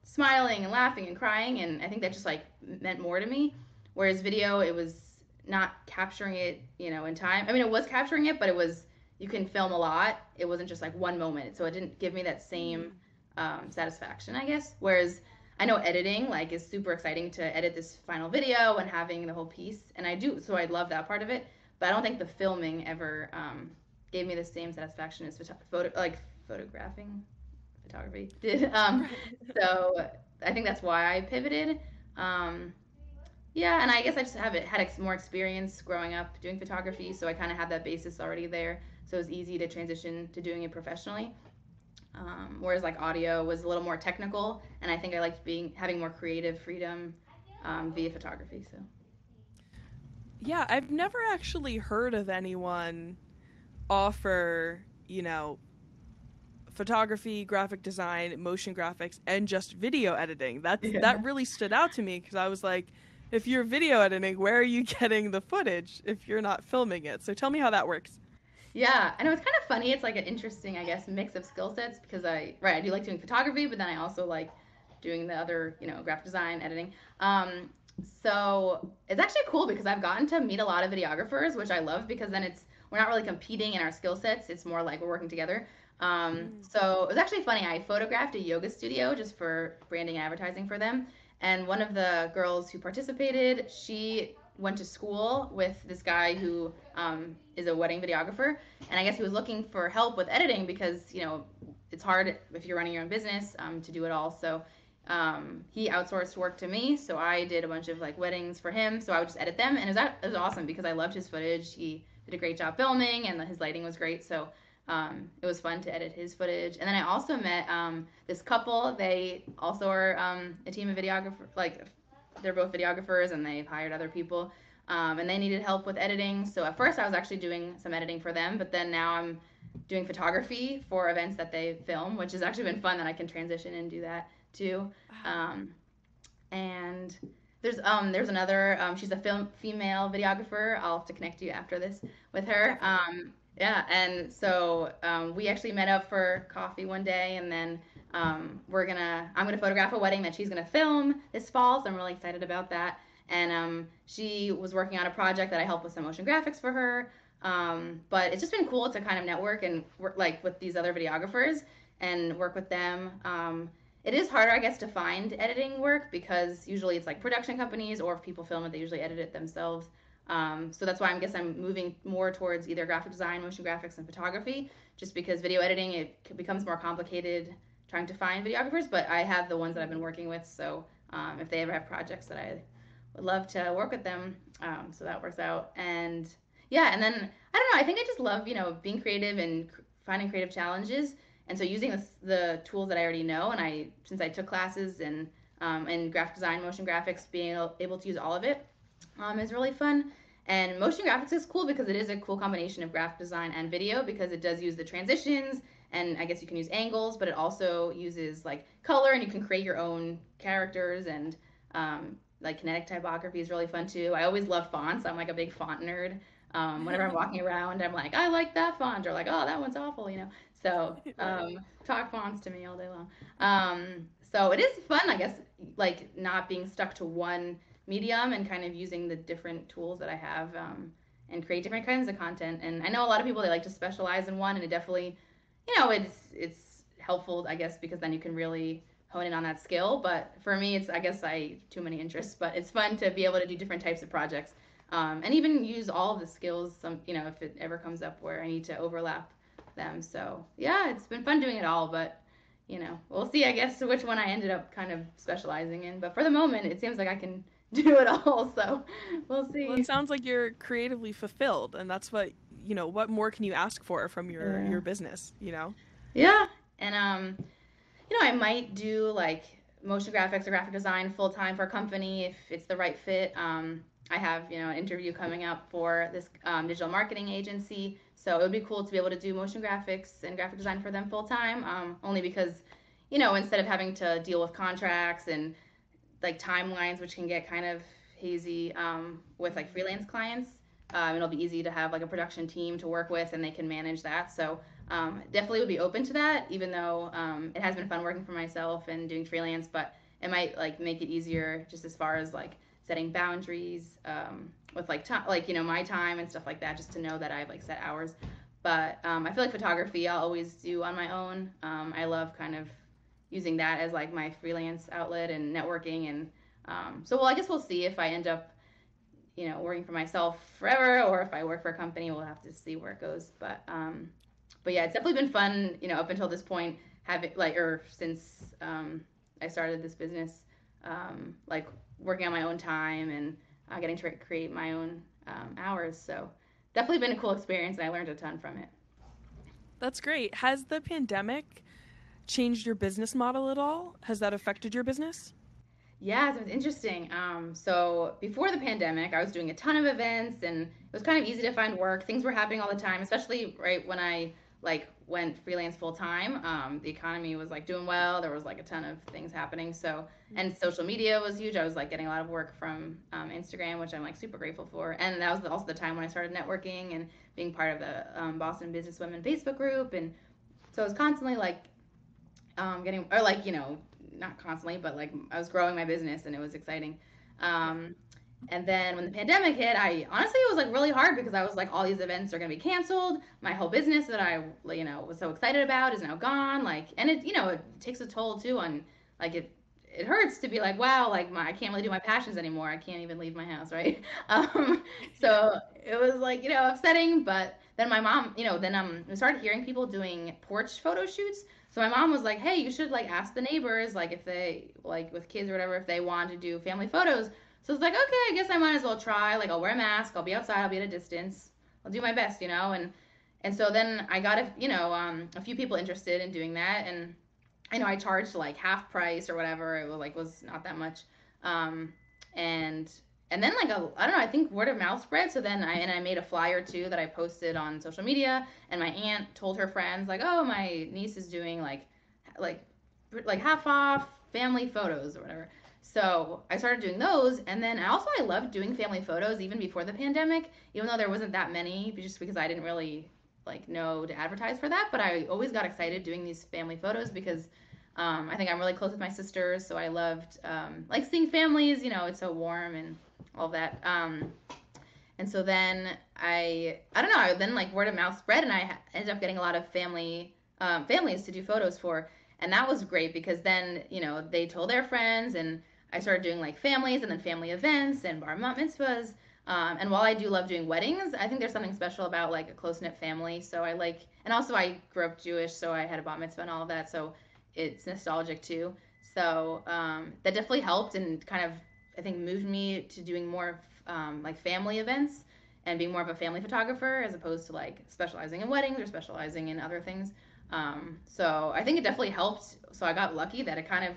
smiling and laughing and crying, and I think that just like meant more to me. Whereas video, it was not capturing it, in time. I mean, it was capturing it, but it was, you can film a lot. It wasn't just like one moment, so it didn't give me that same satisfaction, I guess. Whereas I know editing like is super exciting to edit this final video and having the whole piece, and I do, so I love that part of it. But I don't think the filming ever gave me the same satisfaction as photographing photography did. So I think that's why I pivoted. Yeah, and I guess I just had more experience growing up doing photography, so I kind of had that basis already there. So it was easy to transition to doing it professionally. Whereas like audio was a little more technical, and I think I liked having more creative freedom via photography. So Yeah, I've never actually heard of anyone offer, photography, graphic design, motion graphics, and just video editing. That really stood out to me because I was like, if you're video editing, where are you getting the footage if you're not filming it? So tell me how that works. yeah, I know it's kind of funny. It's like an interesting, I guess, mix of skill sets because I do like doing photography, but then I also like doing the other, graphic design, editing. So it's actually cool because I've gotten to meet a lot of videographers, which I love because then we're not really competing in our skill sets. It's more like we're working together. So it was actually funny. I photographed a yoga studio just for branding and advertising for them. And one of the girls who participated, she went to school with this guy who is a wedding videographer. And I guess he was looking for help with editing because, it's hard if you're running your own business to do it all. So he outsourced work to me. So I did a bunch of like weddings for him. So I would just edit them. And it was awesome because I loved his footage. He did a great job filming and his lighting was great. So it was fun to edit his footage. And then I also met this couple. They also are a team of videographers. Like they're both videographers, and they've hired other people. And they needed help with editing. So at first I was actually doing some editing for them, but then now I'm doing photography for events that they film, which has actually been fun that I can transition and do that too. And there's another she's a female videographer. I'll have to connect you after this with her. Yeah, and so we actually met up for coffee one day, and then I'm gonna photograph a wedding that she's gonna film this fall, so I'm really excited about that. And she was working on a project that I helped with some motion graphics for her. But it's just been cool to kind of network and work like with these other videographers and work with them. It is harder, I guess, to find editing work because usually it's like production companies, or if people film it, they usually edit it themselves. So that's why I'm moving more towards either graphic design, motion graphics, and photography, just because video editing, it becomes more complicated trying to find videographers, but I have the ones that I've been working with, so if they ever have projects that I would love to work with them, so that works out. And yeah, and then, I don't know, I think I just love, being creative and finding creative challenges, and so using the tools that I already know, and since I took classes in graphic design, motion graphics, being able to use all of it is really fun. And motion graphics is cool because it is a cool combination of graphic design and video because it does use the transitions, and I guess you can use angles, but it also uses like color, and you can create your own characters, and like kinetic typography is really fun too. I always love fonts. I'm like a big font nerd. Whenever I'm walking around, I'm like, I like that font, or like, oh, that one's awful, So talk fonts to me all day long. So it is fun, I guess, like not being stuck to one medium and kind of using the different tools that I have and create different kinds of content. And I know a lot of people, they like to specialize in one, and it definitely, it's helpful, I guess, because then you can really hone in on that skill. But for me, it's, I guess, too many interests, but it's fun to be able to do different types of projects and even use all of the skills, if it ever comes up where I need to overlap them. So yeah, it's been fun doing it all, but we'll see, I guess, which one I ended up kind of specializing in. But for the moment, it seems like I can do it all, so we'll see. Well, it sounds like you're creatively fulfilled, and that's what what more can you ask for from your business, Yeah. And I might do like motion graphics or graphic design full time for a company if it's the right fit. I have an interview coming up for this digital marketing agency, so it would be cool to be able to do motion graphics and graphic design for them full time, only because instead of having to deal with contracts and like timelines, which can get kind of hazy with like freelance clients. It'll be easy to have like a production team to work with, and they can manage that. So definitely would be open to that, even though it has been fun working for myself and doing freelance, but it might like make it easier just as far as like setting boundaries with like my time and stuff like that, just to know that I have like set hours. But I feel like photography I'll always do on my own. I love kind of using that as like my freelance outlet and networking. And so, well, I guess we'll see if I end up, working for myself forever, or if I work for a company. We'll have to see where it goes. But yeah, it's definitely been fun, up until this point, having like, or since I started this business, like working on my own time and getting to create my own hours. So definitely been a cool experience, and I learned a ton from it. That's great. Has the pandemic changed your business model at all? Has that affected your business? Yeah, so it's interesting. So before the pandemic, I was doing a ton of events, and it was kind of easy to find work. Things were happening all the time, especially right when I like went freelance full time. The economy was like doing well. There was like a ton of things happening. So, and social media was huge. I was like getting a lot of work from Instagram, which I'm like super grateful for. And that was also the time when I started networking and being part of the Boston Businesswomen Facebook group. And so I was constantly like getting, or like, not constantly, but like I was growing my business, and it was exciting. Um, and then when the pandemic hit, I honestly, it was like really hard because I was like, all these events are going to be canceled. My whole business that I, was so excited about is now gone. Like, and it takes a toll too on like it hurts to be like, wow, like I can't really do my passions anymore. I can't even leave my house, right? Um, Yeah. so it was like, upsetting. But then my mom, then we started hearing people doing porch photo shoots. So my mom was like, hey, you should like ask the neighbors, like if they like with kids or whatever, if they want to do family photos. So it's like, okay, I guess I might as well try. Like I'll wear a mask, I'll be outside, I'll be at a distance, I'll do my best, and so then I got a few people interested in doing that, and I know I charged like half price or whatever. It was not that much, um, and and then like I don't know, I think word of mouth spread. So then I made a flyer too that I posted on social media, and my aunt told her friends like, oh, my niece is doing like like half off family photos or whatever. So I started doing those, and then I loved doing family photos even before the pandemic, even though there wasn't that many, just because I didn't really like know to advertise for that. But I always got excited doing these family photos because I think I'm really close with my sisters, so I loved like seeing families. It's so warm and all that. And so then I don't know. Then like word of mouth spread, and I ended up getting a lot of families to do photos for, and that was great because then they told their friends, and I started doing like families and then family events and bar mitzvahs. And while I do love doing weddings, I think there's something special about like a close knit family. So I like, and also I grew up Jewish, so I had a bar mitzvah and all of that. So it's nostalgic too. So that definitely helped and kind of, I think, moved me to doing more like family events and being more of a family photographer as opposed to like specializing in weddings or specializing in other things. So I think it definitely helped. So I got lucky that it kind of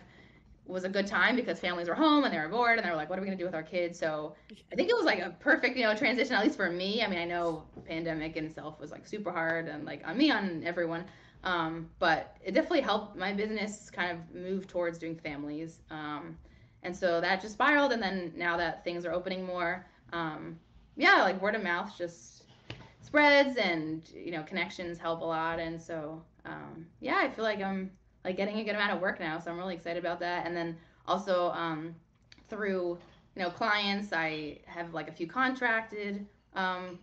was a good time because families were home and they were bored and they were like, what are we going to do with our kids? So I think it was like a perfect, transition, at least for me. I mean, I know the pandemic in itself was like super hard and like on me, on everyone. But it definitely helped my business kind of move towards doing families. And so that just spiraled. And then now that things are opening more, yeah, like word of mouth just spreads, and, connections help a lot. And so, yeah, I feel like I'm like getting a good amount of work now. So I'm really excited about that. And then also, through, clients, I have like a few contracted,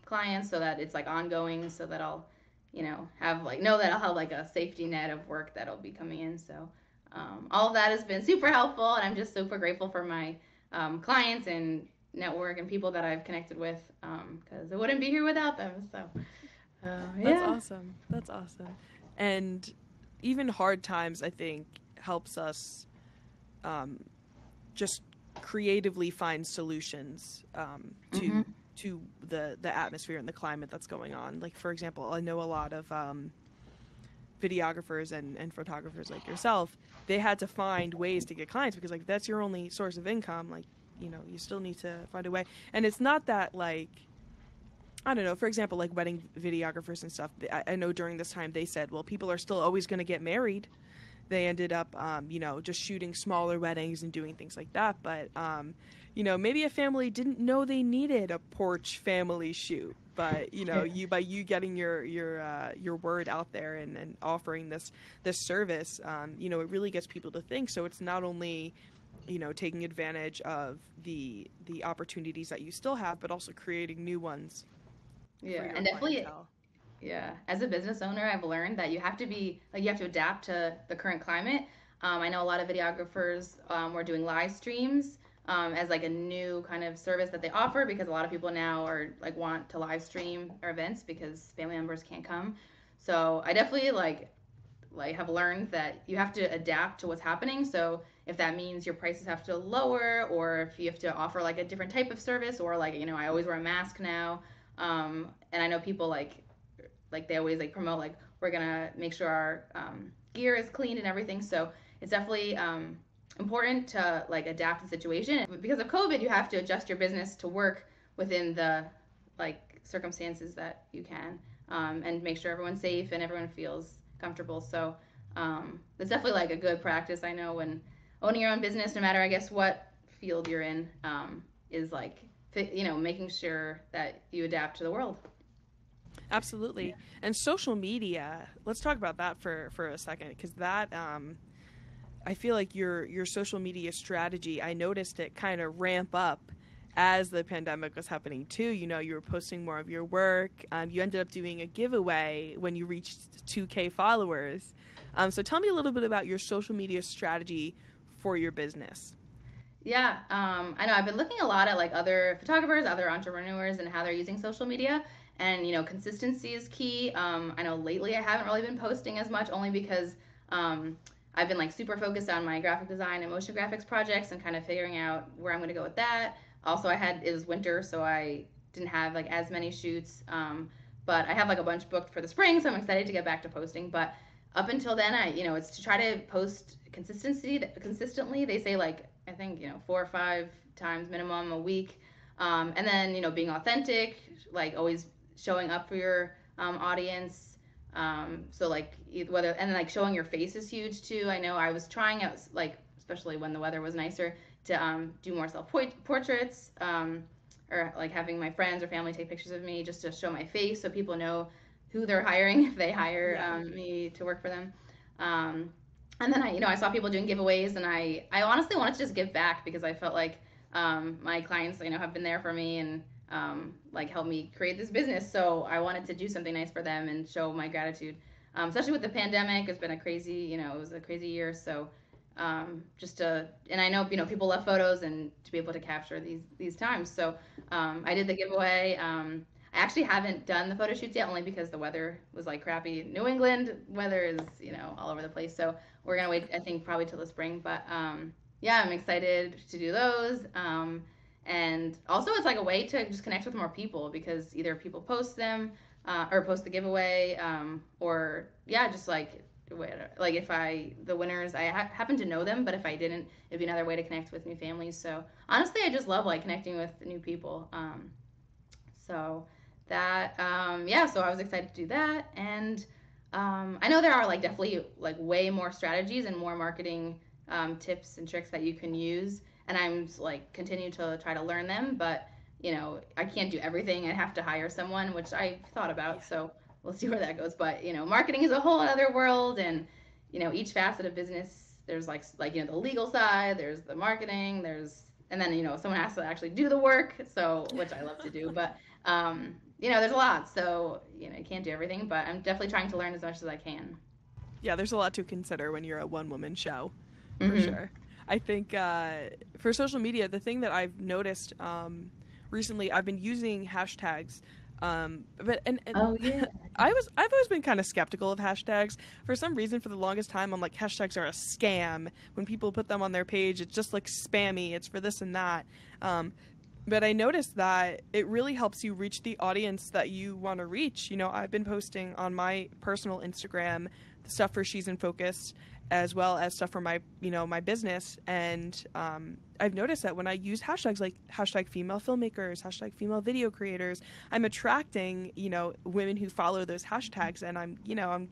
clients, so that it's like ongoing, so that I'll, have like know that I'll have like a safety net of work that'll be coming in. So all of that has been super helpful, and I'm just super grateful for my clients and network and people that I've connected with, because I wouldn't be here without them. So That's yeah. awesome. That's awesome. And even hard times, I think, helps us um, just creatively find solutions Mm-hmm. to the atmosphere and the climate that's going on. Like, for example, I know a lot of videographers and photographers like yourself. They had to find ways to get clients because, like, that's your only source of income. Like, you still need to find a way. And it's not that, like, I don't know, for example, like wedding videographers and stuff. I know during this time they said, well, people are still always going to get married. They ended up, just shooting smaller weddings and doing things like that. But, maybe a family didn't know they needed a porch family shoot. But, by you getting your word out there and offering this service, it really gets people to think. So it's not only, taking advantage of the opportunities that you still have, but also creating new ones for Yeah, your and definitely, clientele. yeah. As a business owner, I've learned that you have to adapt to the current climate. I know a lot of videographers were doing live streams as like a new kind of service that they offer, because a lot of people now are like want to live stream their events because family members can't come. So I definitely like have learned that you have to adapt to what's happening. So if that means your prices have to lower, or if you have to offer like a different type of service, or like, you know, I always wear a mask now. And I know people like they always like promote like we're gonna make sure our gear is clean and everything. So it's definitely important to like adapt the situation. Because of COVID, you have to adjust your business to work within the like circumstances that you can, and make sure everyone's safe and everyone feels comfortable. So it's definitely like a good practice. I know when owning your own business, no matter I guess what field you're in, is like, you know, making sure that you adapt to the world. Absolutely. Yeah. And social media, let's talk about that for a second, because that I feel like your social media strategy, I noticed it kind of ramp up as the pandemic was happening too. You know, you were posting more of your work. You ended up doing a giveaway when you reached 2K followers. So tell me a little bit about your social media strategy for your business. Yeah, I know I've been looking a lot at like other photographers, other entrepreneurs, and how they're using social media. And you know, consistency is key. I know lately I haven't really been posting as much, only because I've been like super focused on my graphic design and motion graphics projects and kind of figuring out where I'm going to go with that. Also, it was winter, so I didn't have like as many shoots. But I have like a bunch booked for the spring, so I'm excited to get back to posting. But up until then, you know, it's to try to post consistently. They say like, I think, you know, 4 or 5 times minimum a week. And then, you know, being authentic, like always showing up for your audience. So like whether, and then like showing your face is huge too. I know I was trying out, like, especially when the weather was nicer, to do more self portraits, or like having my friends or family take pictures of me just to show my face so people know who they're hiring if they hire me to work for them. And then I saw people doing giveaways, and I honestly wanted to just give back, because I felt like my clients, you know, have been there for me and like helped me create this business. So I wanted to do something nice for them and show my gratitude. Especially with the pandemic, it's been a crazy, you know, it was a crazy year. So and I know, you know, people love photos, and to be able to capture these times. So I did the giveaway. I actually haven't done the photo shoots yet, only because the weather was like crappy. New England weather is, you know, all over the place. So we're gonna wait, I think, probably till the spring. But yeah, I'm excited to do those. And also it's like a way to just connect with more people, because either people post them or post the giveaway, or yeah, just like if the winners, I happen to know them, but if I didn't, it'd be another way to connect with new families. So honestly, I just love like connecting with new people. So that yeah, so I was excited to do that. And I know there are like definitely like way more strategies and more marketing tips and tricks that you can use, and I'm like continue to try to learn them. But you know, I can't do everything. I have to hire someone, which I thought about. So we'll see where that goes. But you know, marketing is a whole other world, and you know, each facet of business, there's like you know, the legal side, there's the marketing, and then, you know, someone has to actually do the work, so, which I love to do. But you know, there's a lot, so you know, you can't do everything, but I'm definitely trying to learn as much as I can. Yeah, there's a lot to consider when you're a one-woman show, for Mm-hmm. sure. I think for social media, the thing that I've noticed recently, I've been using hashtags, and Oh yeah. I've always been kind of skeptical of hashtags. For some reason, for the longest time, I'm like, hashtags are a scam. When people put them on their page, it's just like spammy. It's for this and that. But I noticed that it really helps you reach the audience that you want to reach. You know, I've been posting on my personal Instagram stuff for She's in Focus, as well as stuff for my, you know, my business. And I've noticed that when I use hashtags like hashtag female filmmakers, hashtag female video creators, I'm attracting, you know, women who follow those hashtags, and I'm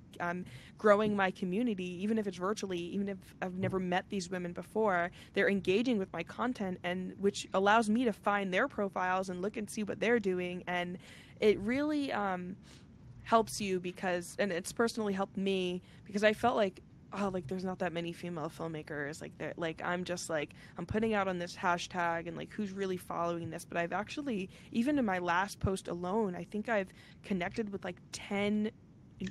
growing my community, even if it's virtually, even if I've never met these women before. They're engaging with my content, and which allows me to find their profiles and look and see what they're doing. And it really helps you, because, and it's personally helped me, because I felt like, oh, like there's not that many female filmmakers, I'm putting out on this hashtag, and like who's really following this. But I've actually, even in my last post alone, I think I've connected with like 10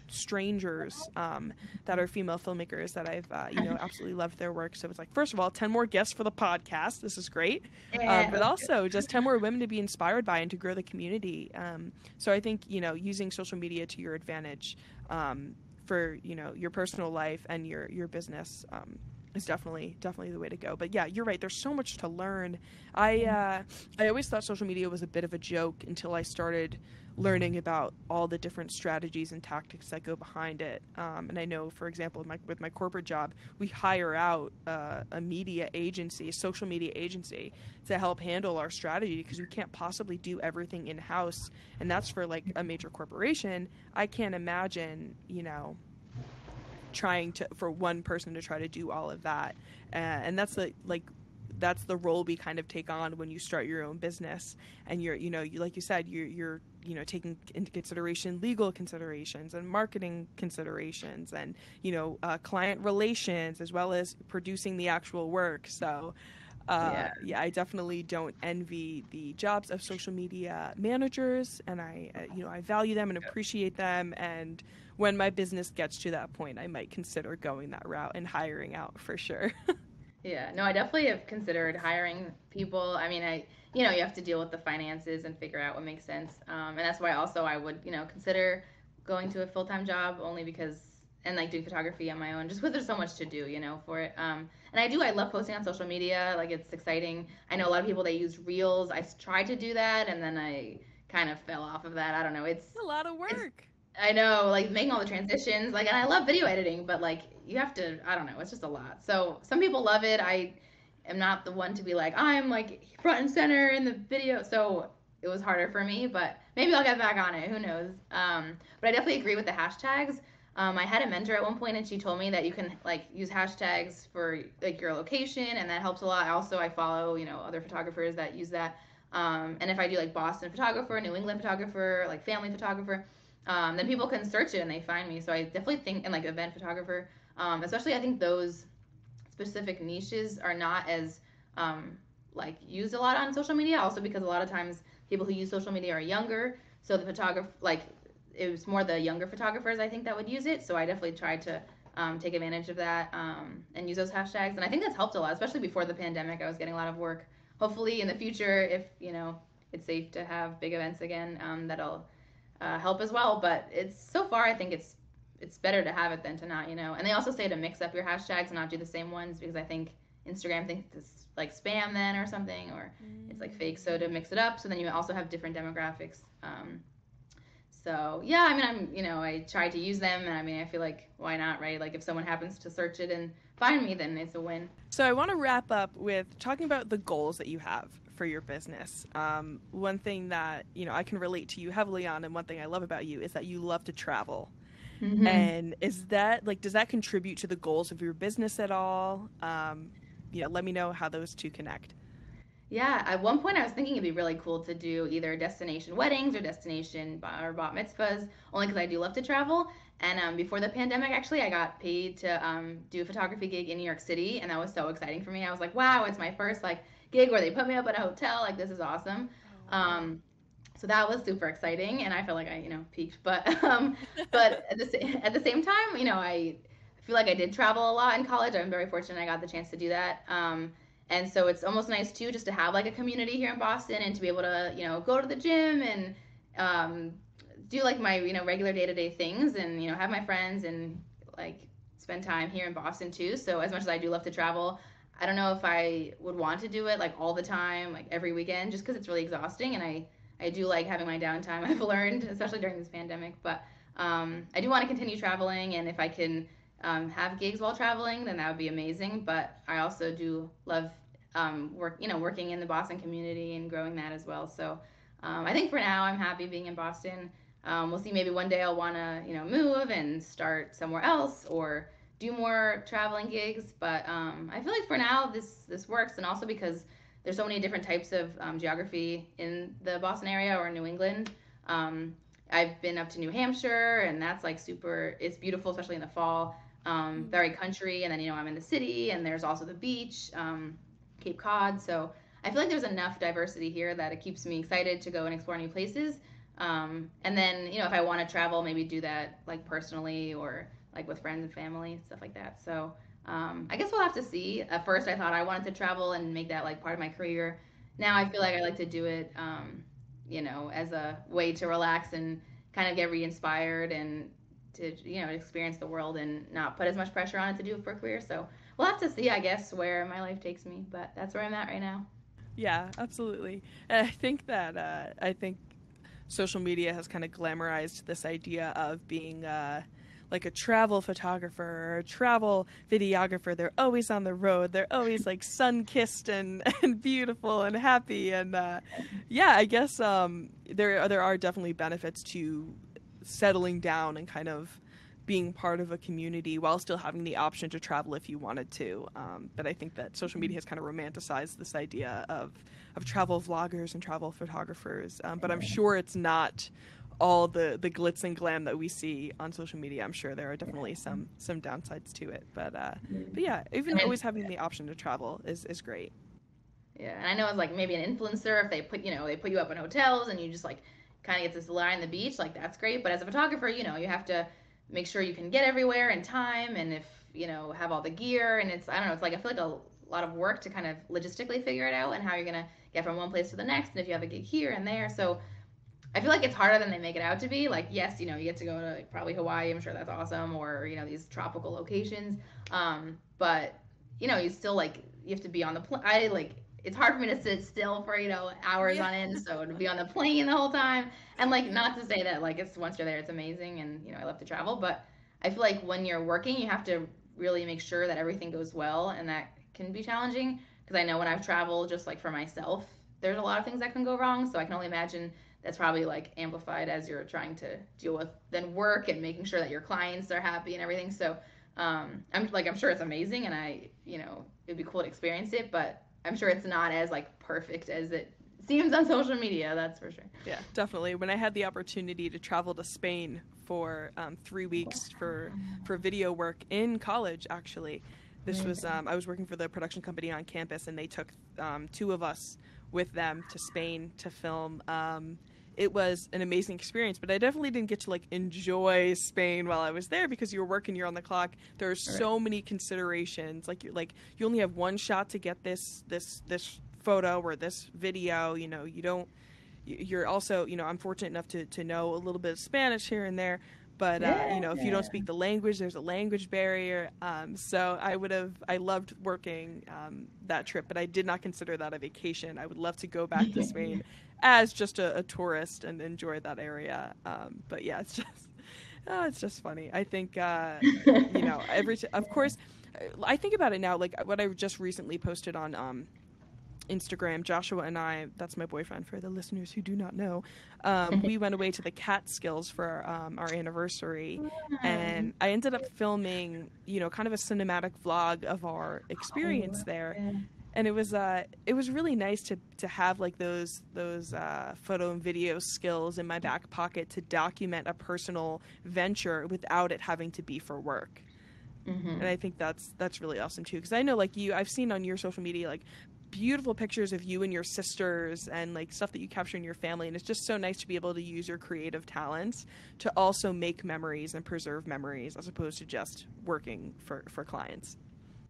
strangers that are female filmmakers that I've absolutely loved their work. So it's like, first of all, 10 more guests for the podcast. This is great. Yeah. But also just 10 more women to be inspired by and to grow the community. So I think, using social media to your advantage for, your personal life and your business is definitely the way to go. But yeah, you're right. There's so much to learn. I always thought social media was a bit of a joke until I started learning about all the different strategies and tactics that go behind it. And I know, for example, with my corporate job, we hire out a social media agency to help handle our strategy, because we can't possibly do everything in-house. And that's for like a major corporation. I can't imagine, for one person to try to do all of that. And that's that's the role we kind of take on when you start your own business, and you're like you said, you're taking into consideration legal considerations and marketing considerations and client relations, as well as producing the actual work. So I definitely don't envy the jobs of social media managers, and I value them and appreciate them. And when my business gets to that point, I might consider going that route and hiring out for sure. Yeah, no, I definitely have considered hiring people. I mean, you have to deal with the finances and figure out what makes sense. And that's why also I would, consider going to a full-time job, only because, and like doing photography on my own, just because there's so much to do, for it. And I love posting on social media. Like, it's exciting. I know a lot of people, they use Reels. I tried to do that, and then I kind of fell off of that. I don't know. It's a lot of work. I know, like making all the transitions, like, and I love video editing, but like you have to, I don't know, it's just a lot. So some people love it. I am not the one to be like, I'm like front and center in the video. So it was harder for me, but maybe I'll get back on it. Who knows? But I definitely agree with the hashtags. I had a mentor at one point, and she told me that you can like use hashtags for like your location, and that helps a lot. Also, I follow, other photographers that use that. And if I do like Boston photographer, New England photographer, like family photographer, then people can search it and they find me. So I definitely think, and like event photographer, especially I think those specific niches are not as like used a lot on social media. Also because a lot of times people who use social media are younger. So the photographer, like it was more the younger photographers I think that would use it. So I definitely tried to take advantage of that and use those hashtags. And I think that's helped a lot, especially before the pandemic. I was getting a lot of work. Hopefully in the future, if it's safe to have big events again, that'll help as well. But it's so far I think it's better to have it than to not, And they also say to mix up your hashtags and not do the same ones, because I think Instagram thinks it's like spam then or something, or it's like fake. So to mix it up, so then you also have different demographics. So yeah, I mean, I try to use them, and I mean, I feel like why not, right? Like if someone happens to search it and find me, then it's a win. So I want to wrap up with talking about the goals that you have for your business. One thing that, I can relate to you heavily on, and one thing I love about you is that you love to travel. Mm-hmm. And is that does that contribute to the goals of your business at all? Let me know how those two connect. Yeah, at one point I was thinking it'd be really cool to do either destination weddings or destination or bat mitzvahs, only because I do love to travel. And before the pandemic, actually, I got paid to do a photography gig in New York City, and that was so exciting for me. I was like, wow, it's my first gig where they put me up at a hotel. Like, this is awesome. So that was super exciting, and I felt like I peaked. But but at the same time, I feel like I did travel a lot in college. I'm very fortunate I got the chance to do that. And so it's almost nice too, just to have a community here in Boston, and to be able to, go to the gym and do my, regular day-to-day things, and, have my friends and spend time here in Boston too. So as much as I do love to travel, I don't know if I would want to do it all the time, every weekend, just because it's really exhausting. And I do like having my downtime, I've learned, especially during this pandemic. But I do want to continue traveling, and if I can have gigs while traveling, then that would be amazing. But I also do love working in the Boston community and growing that as well. So I think for now I'm happy being in Boston. We'll see, maybe one day I'll want to move and start somewhere else or do more traveling gigs. But I feel like for now this works, and also because there's so many different types of geography in the Boston area or New England. I've been up to New Hampshire, and that's it's beautiful, especially in the fall. Very country, and then I'm in the city, and there's also the beach, Cape Cod. So I feel like there's enough diversity here that it keeps me excited to go and explore new places. And then, if I want to travel, maybe do that like personally or like with friends and family, stuff like that. So I guess we'll have to see. At first, I thought I wanted to travel and make that like part of my career. Now I feel like I like to do it, as a way to relax and kind of get re-inspired and to, experience the world and not put as much pressure on it to do it for a career. So we'll have to see, I guess, where my life takes me. But that's where I'm at right now. Yeah, absolutely. And I think social media has kind of glamorized this idea of being like a travel photographer or a travel videographer. They're always on the road. They're always like sun-kissed and, and beautiful and happy. And yeah, I guess there are definitely benefits to settling down and kind of being part of a community while still having the option to travel if you wanted to. But I think that social media has kind of romanticized this idea of travel vloggers and travel photographers. But I'm sure it's not all the glitz and glam that we see on social media. I'm sure there are definitely some downsides to it. But yeah, even always having the option to travel is great. Yeah, and I know it's like maybe an influencer, if they put you up in hotels and you just like kind of get to lie on the beach, like that's great. But as a photographer, you have to make sure you can get everywhere in time, and if have all the gear, and it's, I don't know, it's like I feel like a lot of work to kind of logistically figure it out and how you're gonna get from one place to the next, and if you have a gig here and there. So I feel like it's harder than they make it out to be. Like, yes, you get to go to like, probably Hawaii. I'm sure that's awesome, or these tropical locations. But you still like you have to be on the plane. I like it's hard for me to sit still for hours on end. So to be on the plane the whole time, and like not to say that like it's once you're there it's amazing, and I love to travel, but I feel like when you're working you have to really make sure that everything goes well, and that can be challenging because I know when I've traveled just like for myself, there's a lot of things that can go wrong. So I can only imagine that's probably like amplified as you're trying to deal with then work and making sure that your clients are happy and everything. So I'm sure it's amazing, and it'd be cool to experience it, but I'm sure it's not as like perfect as it seems on social media. That's for sure. Yeah, definitely. When I had the opportunity to travel to Spain for 3 weeks for video work in college, actually, this was I was working for the production company on campus, and they took 2 of us with them to Spain to film. It was an amazing experience, but I definitely didn't get to like enjoy Spain while I was there because you were working, you're on the clock. There are so many considerations. Like you only have one shot to get this photo or this video. You're also, I'm fortunate enough to know a little bit of Spanish here and there. But, if you don't speak the language, there's a language barrier. So I loved working that trip, but I did not consider that a vacation. I would love to go back to Spain as just a tourist and enjoy that area. But yeah, it's just funny. I think, of course, I think about it now, like what I just recently posted on Instagram, Joshua and I, that's my boyfriend for the listeners who do not know, we went away to the Catskills for our anniversary, and I ended up filming, kind of a cinematic vlog of our experience there. And it was really nice to have like those photo and video skills in my back pocket to document a personal venture without it having to be for work. Mm-hmm. And I think that's really awesome too, because I know like I've seen on your social media like beautiful pictures of you and your sisters and like stuff that you capture in your family, and it's just so nice to be able to use your creative talents to also make memories and preserve memories as opposed to just working for clients.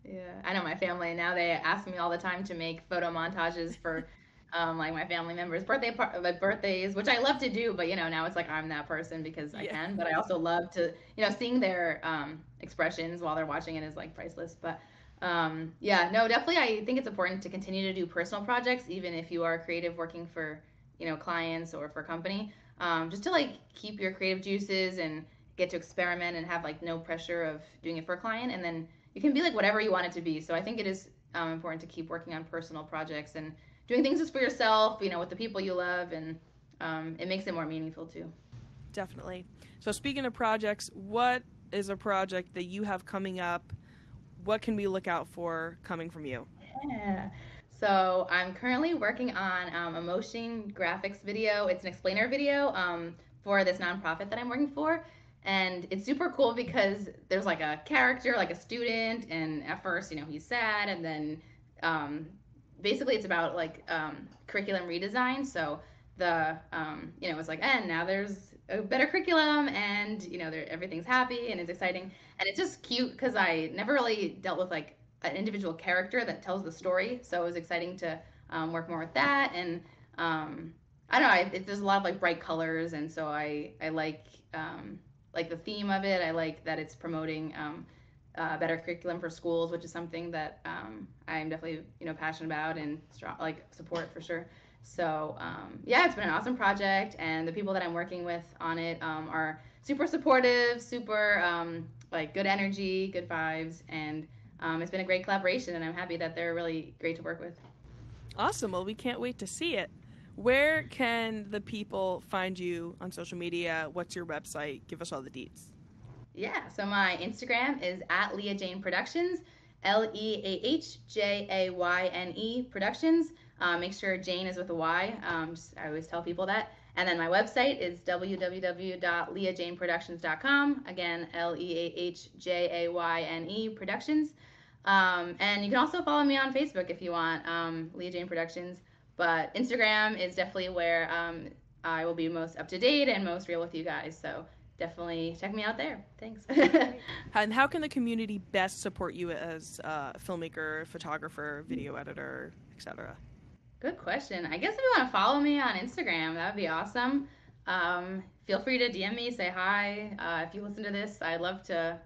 Yeah, I know my family now, they ask me all the time to make photo montages for like my family members' birthdays, which I love to do, but now it's like I'm that person because I can, but I also love to seeing their expressions while they're watching it is like priceless. But definitely I think it's important to continue to do personal projects even if you are creative working for clients or for company, just to like keep your creative juices and get to experiment and have like no pressure of doing it for a client, and then you can be like whatever you want it to be. So I think it is important to keep working on personal projects and doing things just for yourself, with the people you love, and it makes it more meaningful too. Definitely. So speaking of projects, what is a project that you have coming up? What can we look out for coming from you? Yeah. So I'm currently working on a motion graphics video. It's an explainer video for this nonprofit that I'm working for. And it's super cool because there's like a character, like a student, and at first, he's sad, and then basically it's about like curriculum redesign. So it was like, and now there's a better curriculum, and everything's happy and it's exciting, and it's just cute because I never really dealt with like an individual character that tells the story, so it was exciting to work more with that. And I don't know, there's a lot of like bright colors, and so I like the theme of it. I like that it's promoting better curriculum for schools, which is something that I'm definitely passionate about and strong, like support for sure. So yeah, it's been an awesome project, and the people that I'm working with on it are super supportive, super like good energy, good vibes, and it's been a great collaboration, and I'm happy that they're really great to work with. Awesome. Well, we can't wait to see it. Where can the people find you on social media? What's your website? Give us all the deets. Yeah, so my Instagram is at Leah Jayne Productions, LeahJayne Productions. Make sure Jane is with a Y. I always tell people that. And then my website is www.leahjayneproductions.com. Again, LeahJayne Productions. And you can also follow me on Facebook if you want, Leah Jayne Productions. But Instagram is definitely where I will be most up to date and most real with you guys. So definitely check me out there. Thanks. And how can the community best support you as a filmmaker, photographer, video editor, etc.? Good question. I guess if you want to follow me on Instagram, that would be awesome. Feel free to DM me, say hi. If you listen to this, I'd love to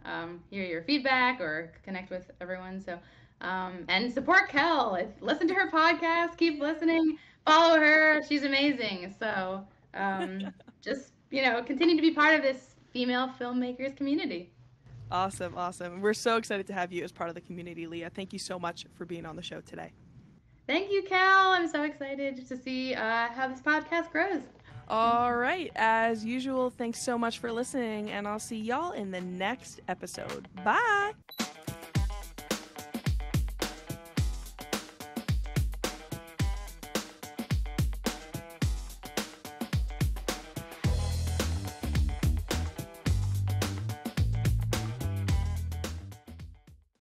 hear your feedback or connect with everyone. So, and support Kel. Listen to her podcast. Keep listening. Follow her. She's amazing. So, just continue to be part of this female filmmakers community. Awesome. We're so excited to have you as part of the community, Leah. Thank you so much for being on the show today. Thank you, Cal. I'm so excited to see how this podcast grows. All right. As usual, thanks so much for listening, and I'll see y'all in the next episode. Bye.